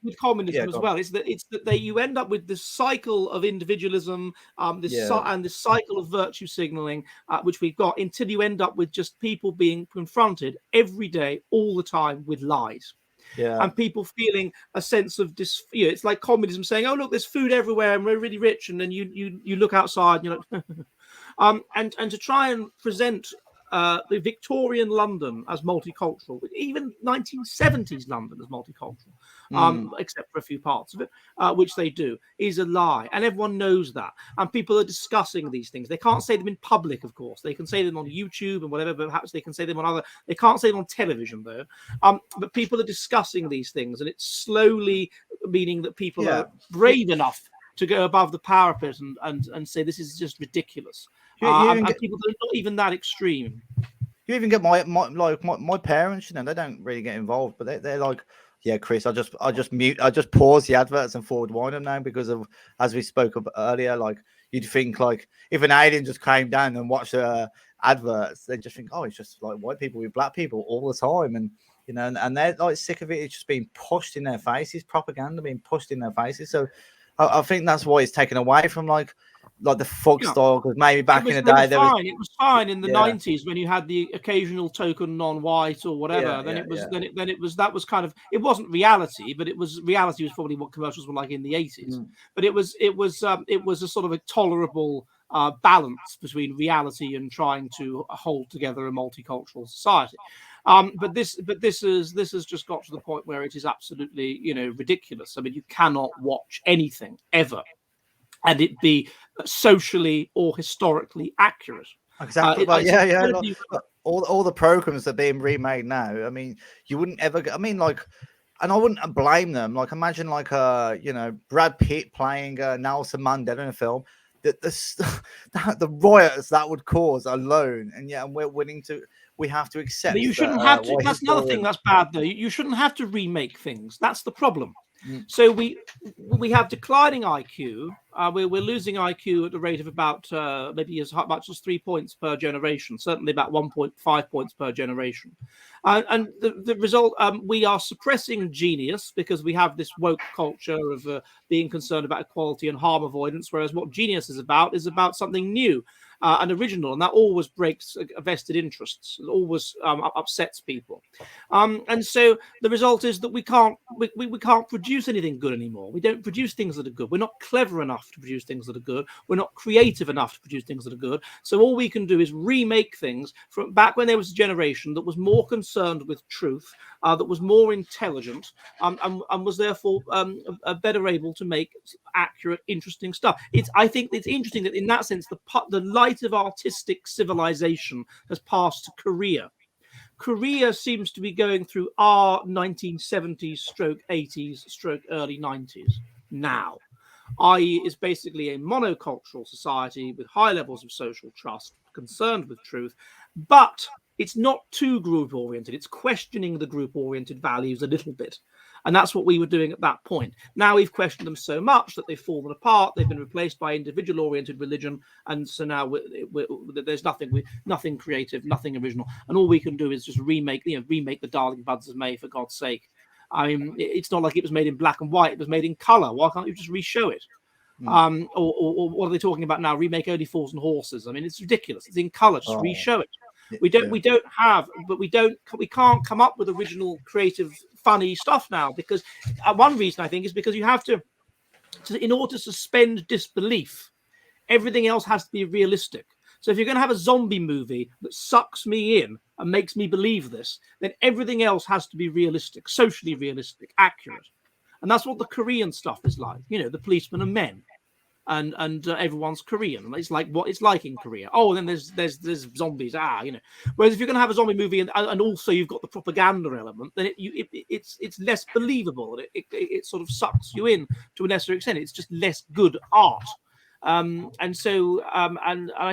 with communism as well. It's that you end up with this cycle of individualism, and this cycle of virtue signaling, which we've got, until you end up with just people being confronted every day, all the time, with lies. Yeah. And people feeling a sense of it's like communism saying, "Oh, look, there's food everywhere, and we're really rich," and then you look outside, and you're like, and to try and present the Victorian London as multicultural, even 1970s London as multicultural, except for a few parts of it, which they do, is a lie. And everyone knows that. And people are discussing these things. They can't say them in public, of course. They can say them on YouTube and whatever, but perhaps they can say them on they can't say them on television, though. But people are discussing these things, and it's slowly meaning that people are brave enough to go above the parapet and say this is just ridiculous. And people that are not even that extreme. You even get my parents, they don't really get involved, but they're like, Yeah, Chris, I just pause the adverts and forward wind them now because of, as we spoke about earlier, like you'd think like if an alien just came down and watched adverts, they just think, oh, it's just like white people with black people all the time, and you know, and they're like sick of it. It's just being pushed in their faces, propaganda being pushed in their faces. So I think that's why it's taken away from like the folk style, because maybe back in the day it was fine in the 90s when you had the occasional token non-white or whatever. That was kind of, it wasn't reality, but reality was probably what commercials were like in the 80s. But it was a sort of a tolerable balance between reality and trying to hold together a multicultural society. But this has just got to the point where it is absolutely, you know, ridiculous. I mean, you cannot watch anything ever and it be socially or historically accurate. Exactly. All the programs that are being remade now. I mean, you wouldn't ever. I mean, like, and I wouldn't blame them. Like, imagine like you know, Brad Pitt playing Nelson Mandela in a film. The riots that would cause alone, and and we have to accept. But you shouldn't have to. That's another thing that's bad, though. You shouldn't have to remake things. That's the problem. So we have declining IQ. We're losing IQ at the rate of about maybe as much as 3 points per generation. Certainly about 1.5 points per generation. And the result, we are suppressing genius because we have this woke culture of being concerned about equality and harm avoidance. Whereas what genius is about something new and original, and that always breaks vested interests. It always upsets people. And so the result is that we can't produce anything good anymore. We don't produce things that are good. We're not clever enough to produce things that are good. We're not creative enough to produce things that are good. So all we can do is remake things from back when there was a generation that was more concerned with truth, that was more intelligent, and was therefore better able to make accurate, interesting stuff. I think it's interesting that in that sense, the light of artistic civilization has passed to Korea. Korea seems to be going through our 1970s stroke 80s stroke early 90s now, i.e. is basically a monocultural society with high levels of social trust, concerned with truth, but it's not too group oriented. It's questioning the group oriented values a little bit. And that's what we were doing at that point. Now we've questioned them so much that they've fallen apart. They've been replaced by individual oriented religion. And so now there's nothing creative, nothing original. And all we can do is just remake the Darling Buds of May, for God's sake. I mean, it's not like it was made in black and white. It was made in color. Why can't you just reshow it? Or what are they talking about now? Remake Only Fools and Horses. I mean, it's ridiculous. It's in color. Just reshow it. We can't come up with original, creative, funny stuff now, because one reason I think is because you have to in order to suspend disbelief, everything else has to be realistic. So if you're going to have a zombie movie that sucks me in and makes me believe this, then everything else has to be realistic, socially realistic, accurate. And that's what the Korean stuff is like. You know, the policemen are men. And everyone's Korean. It's like what it's like in Korea. Oh, and then there's zombies. You know. Whereas if you're going to have a zombie movie and also you've got the propaganda element, then it's less believable. It sort of sucks you in to a lesser extent. It's just less good art. And I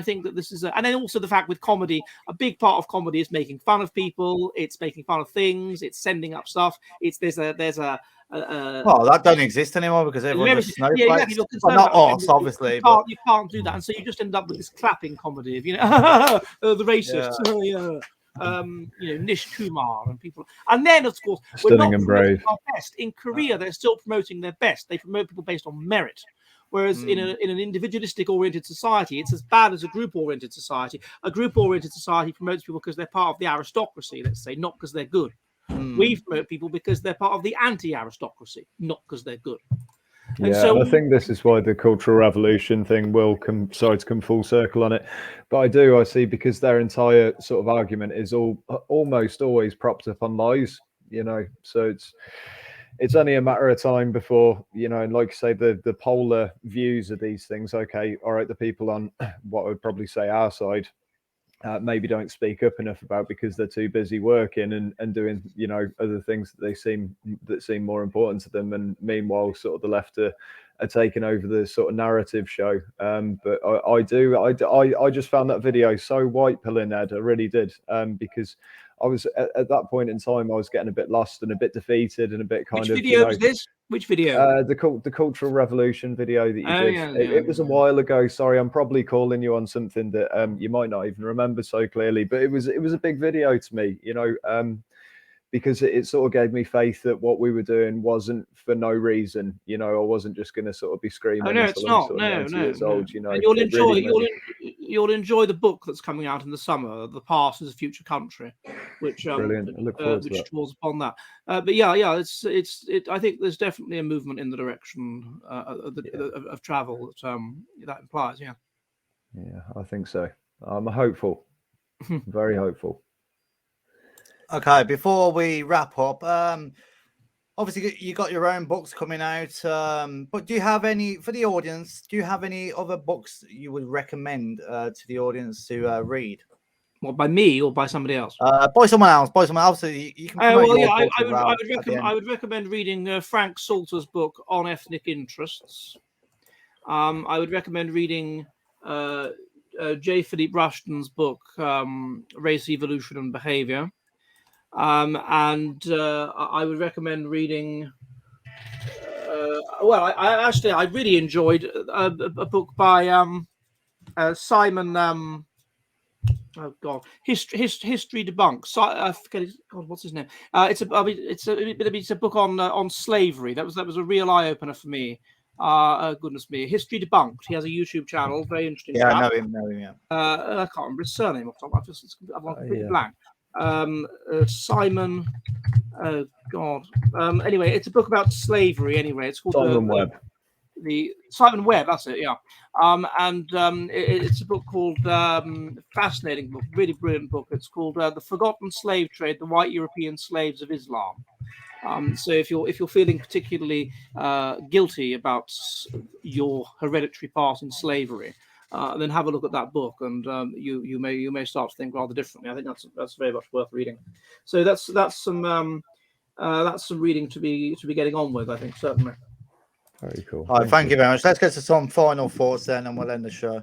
think that this is, and then also the fact with comedy, a big part of comedy is making fun of people. It's making fun of things. It's sending up stuff. There's a well, that don't exist anymore because everyone's just snowflakes. Well, not us, obviously. You can't do that, and so you just end up with this clapping comedy of the racists, you know, Nish Kumar and people. And then, of course, we're not promoting our best. In Korea, they're still promoting their best. They promote people based on merit. Whereas in an individualistic-oriented society, it's as bad as a group-oriented society. A group-oriented society promotes people because they're part of the aristocracy, let's say, not because they're good. We promote people because they're part of the anti-aristocracy, not because they're good. And so, I think this is why the Cultural Revolution thing will come full circle on it. But I see, because their entire sort of argument is almost always propped up on lies, you know. So it's only a matter of time before, you know, and like you say, the polar views of these things. Okay, all right, the people on what I would probably say our side maybe don't speak up enough about because they're too busy working and doing, you know, other things that seem more important to them. And meanwhile, sort of the left are taking over the sort of narrative show. But I just found that video so white pilling, Ed. I really did, because I was at that point in time, I was getting a bit lost and a bit defeated and a bit kind Which of, video was this? Which video? The Cultural Revolution video that you did. Yeah, It was a while ago. Sorry, I'm probably calling you on something that you might not even remember so clearly, but it was a big video to me, because it sort of gave me faith that what we were doing wasn't for no reason. I wasn't just going to sort of be screaming. Oh no, it's not. No. Old, And you'll enjoy the book that's coming out in the summer, "The Past is a Future Country," which brilliant. I look forward to that. draws upon that. But yeah, I think there's definitely a movement in the direction of travel that implies. Yeah. Yeah, I think so. I'm hopeful. Very hopeful. Okay, before we wrap up, obviously you got your own books coming out, but do you have any for the audience? Do you have any other books you would recommend to the audience to read? Well, by me or by somebody else? By someone else. By someone else. So you can. I would recommend reading Frank Salter's book on ethnic interests. I would recommend reading J. Philippe Rushton's book, Race, Evolution, and Behavior. And I would recommend reading. I really enjoyed a book by Simon. Oh God, History Debunked. I forget his, God, what's his name? It's a book on slavery. That was a real eye opener for me. Goodness me, History Debunked. He has a YouTube channel, very interesting. Yeah, I know him. Yeah. I can't remember his surname. I've gone completely blank. Simon. Oh God. Anyway, it's a book about slavery. Anyway, it's called Simon Webb. The Simon Webb. That's it. Yeah. It's a book called fascinating book, really brilliant book. It's called The Forgotten Slave Trade: The White European Slaves of Islam. So if you're feeling particularly guilty about your hereditary part in slavery, then have a look at that book, and you may start to think rather differently. I think that's very much worth reading. So that's some reading to be getting on with. I think certainly. Very cool. All right, thank you very much. Let's get to some final thoughts then, and we'll end the show.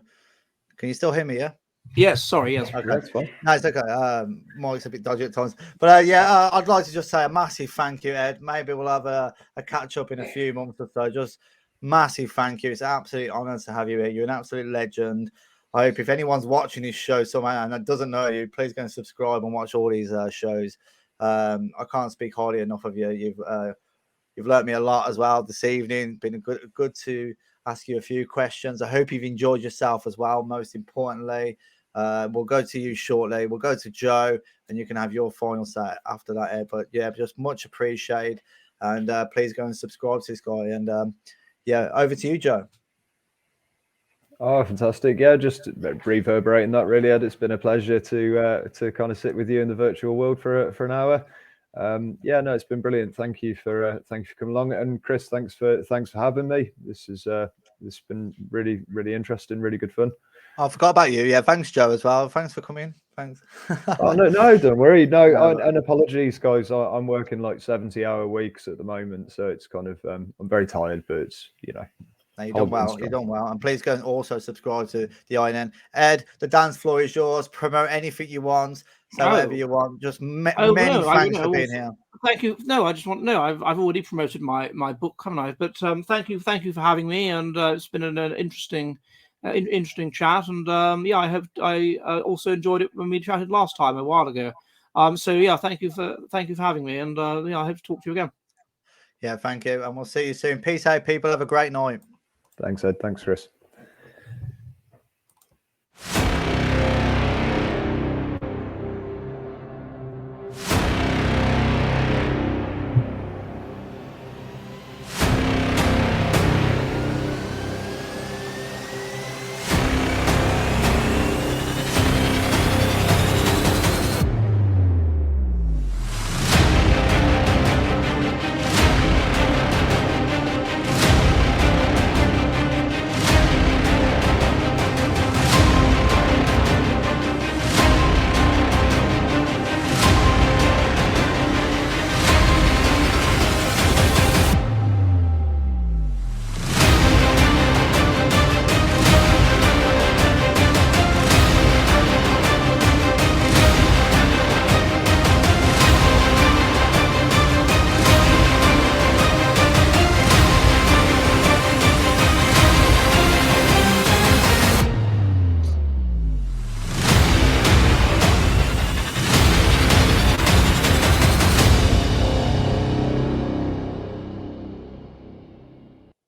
Can you still hear me? Yeah. Yes. Sorry. Yes. Okay. That's fine. No, it's okay. Mike's a bit dodgy at times, but I'd like to just say a massive thank you, Ed. Maybe we'll have a catch up in a few months or so. Just massive thank you. It's an absolute honor to have you here. You're an absolute legend. I hope if anyone's watching this show somehow and doesn't know you, please go and subscribe and watch all these shows. I can't speak highly enough of you. You've learnt me a lot as well this evening. Been good to ask you a few questions. I hope you've enjoyed yourself as well. Most importantly, we'll go to you shortly. We'll go to Joe, and you can have your final say after that, Ed. But yeah, just much appreciated. And please go and subscribe to this guy. And over to you, Joe. Oh, fantastic! Yeah, just reverberating that really, Ed. It's been a pleasure to kind of sit with you in the virtual world for an hour. It's been brilliant. Thank you for coming along, and Chris, thanks for having me. This has been really, really interesting, really good fun. I forgot about you. Yeah, thanks, Joe, as well. Thanks for coming. Thanks. No, don't worry. No, and apologies, guys. I'm working like 70-hour weeks at the moment, so it's kind of I'm very tired, but it's No, you've done well. You've done well. And please go and also subscribe to the INN. Ed, the dance floor is yours. Promote anything you want. Say whatever you want. Just many thanks for being here. Thank you. No, I just want I've already promoted my book, haven't I? But thank you for having me, and it's been an interesting chat. And I hope I also enjoyed it when we chatted last time a while ago. Thank you for having me, and I hope to talk to you again. Yeah, thank you, and we'll see you soon. Peace out, people. Have a great night. Thanks, Ed. Thanks, Chris.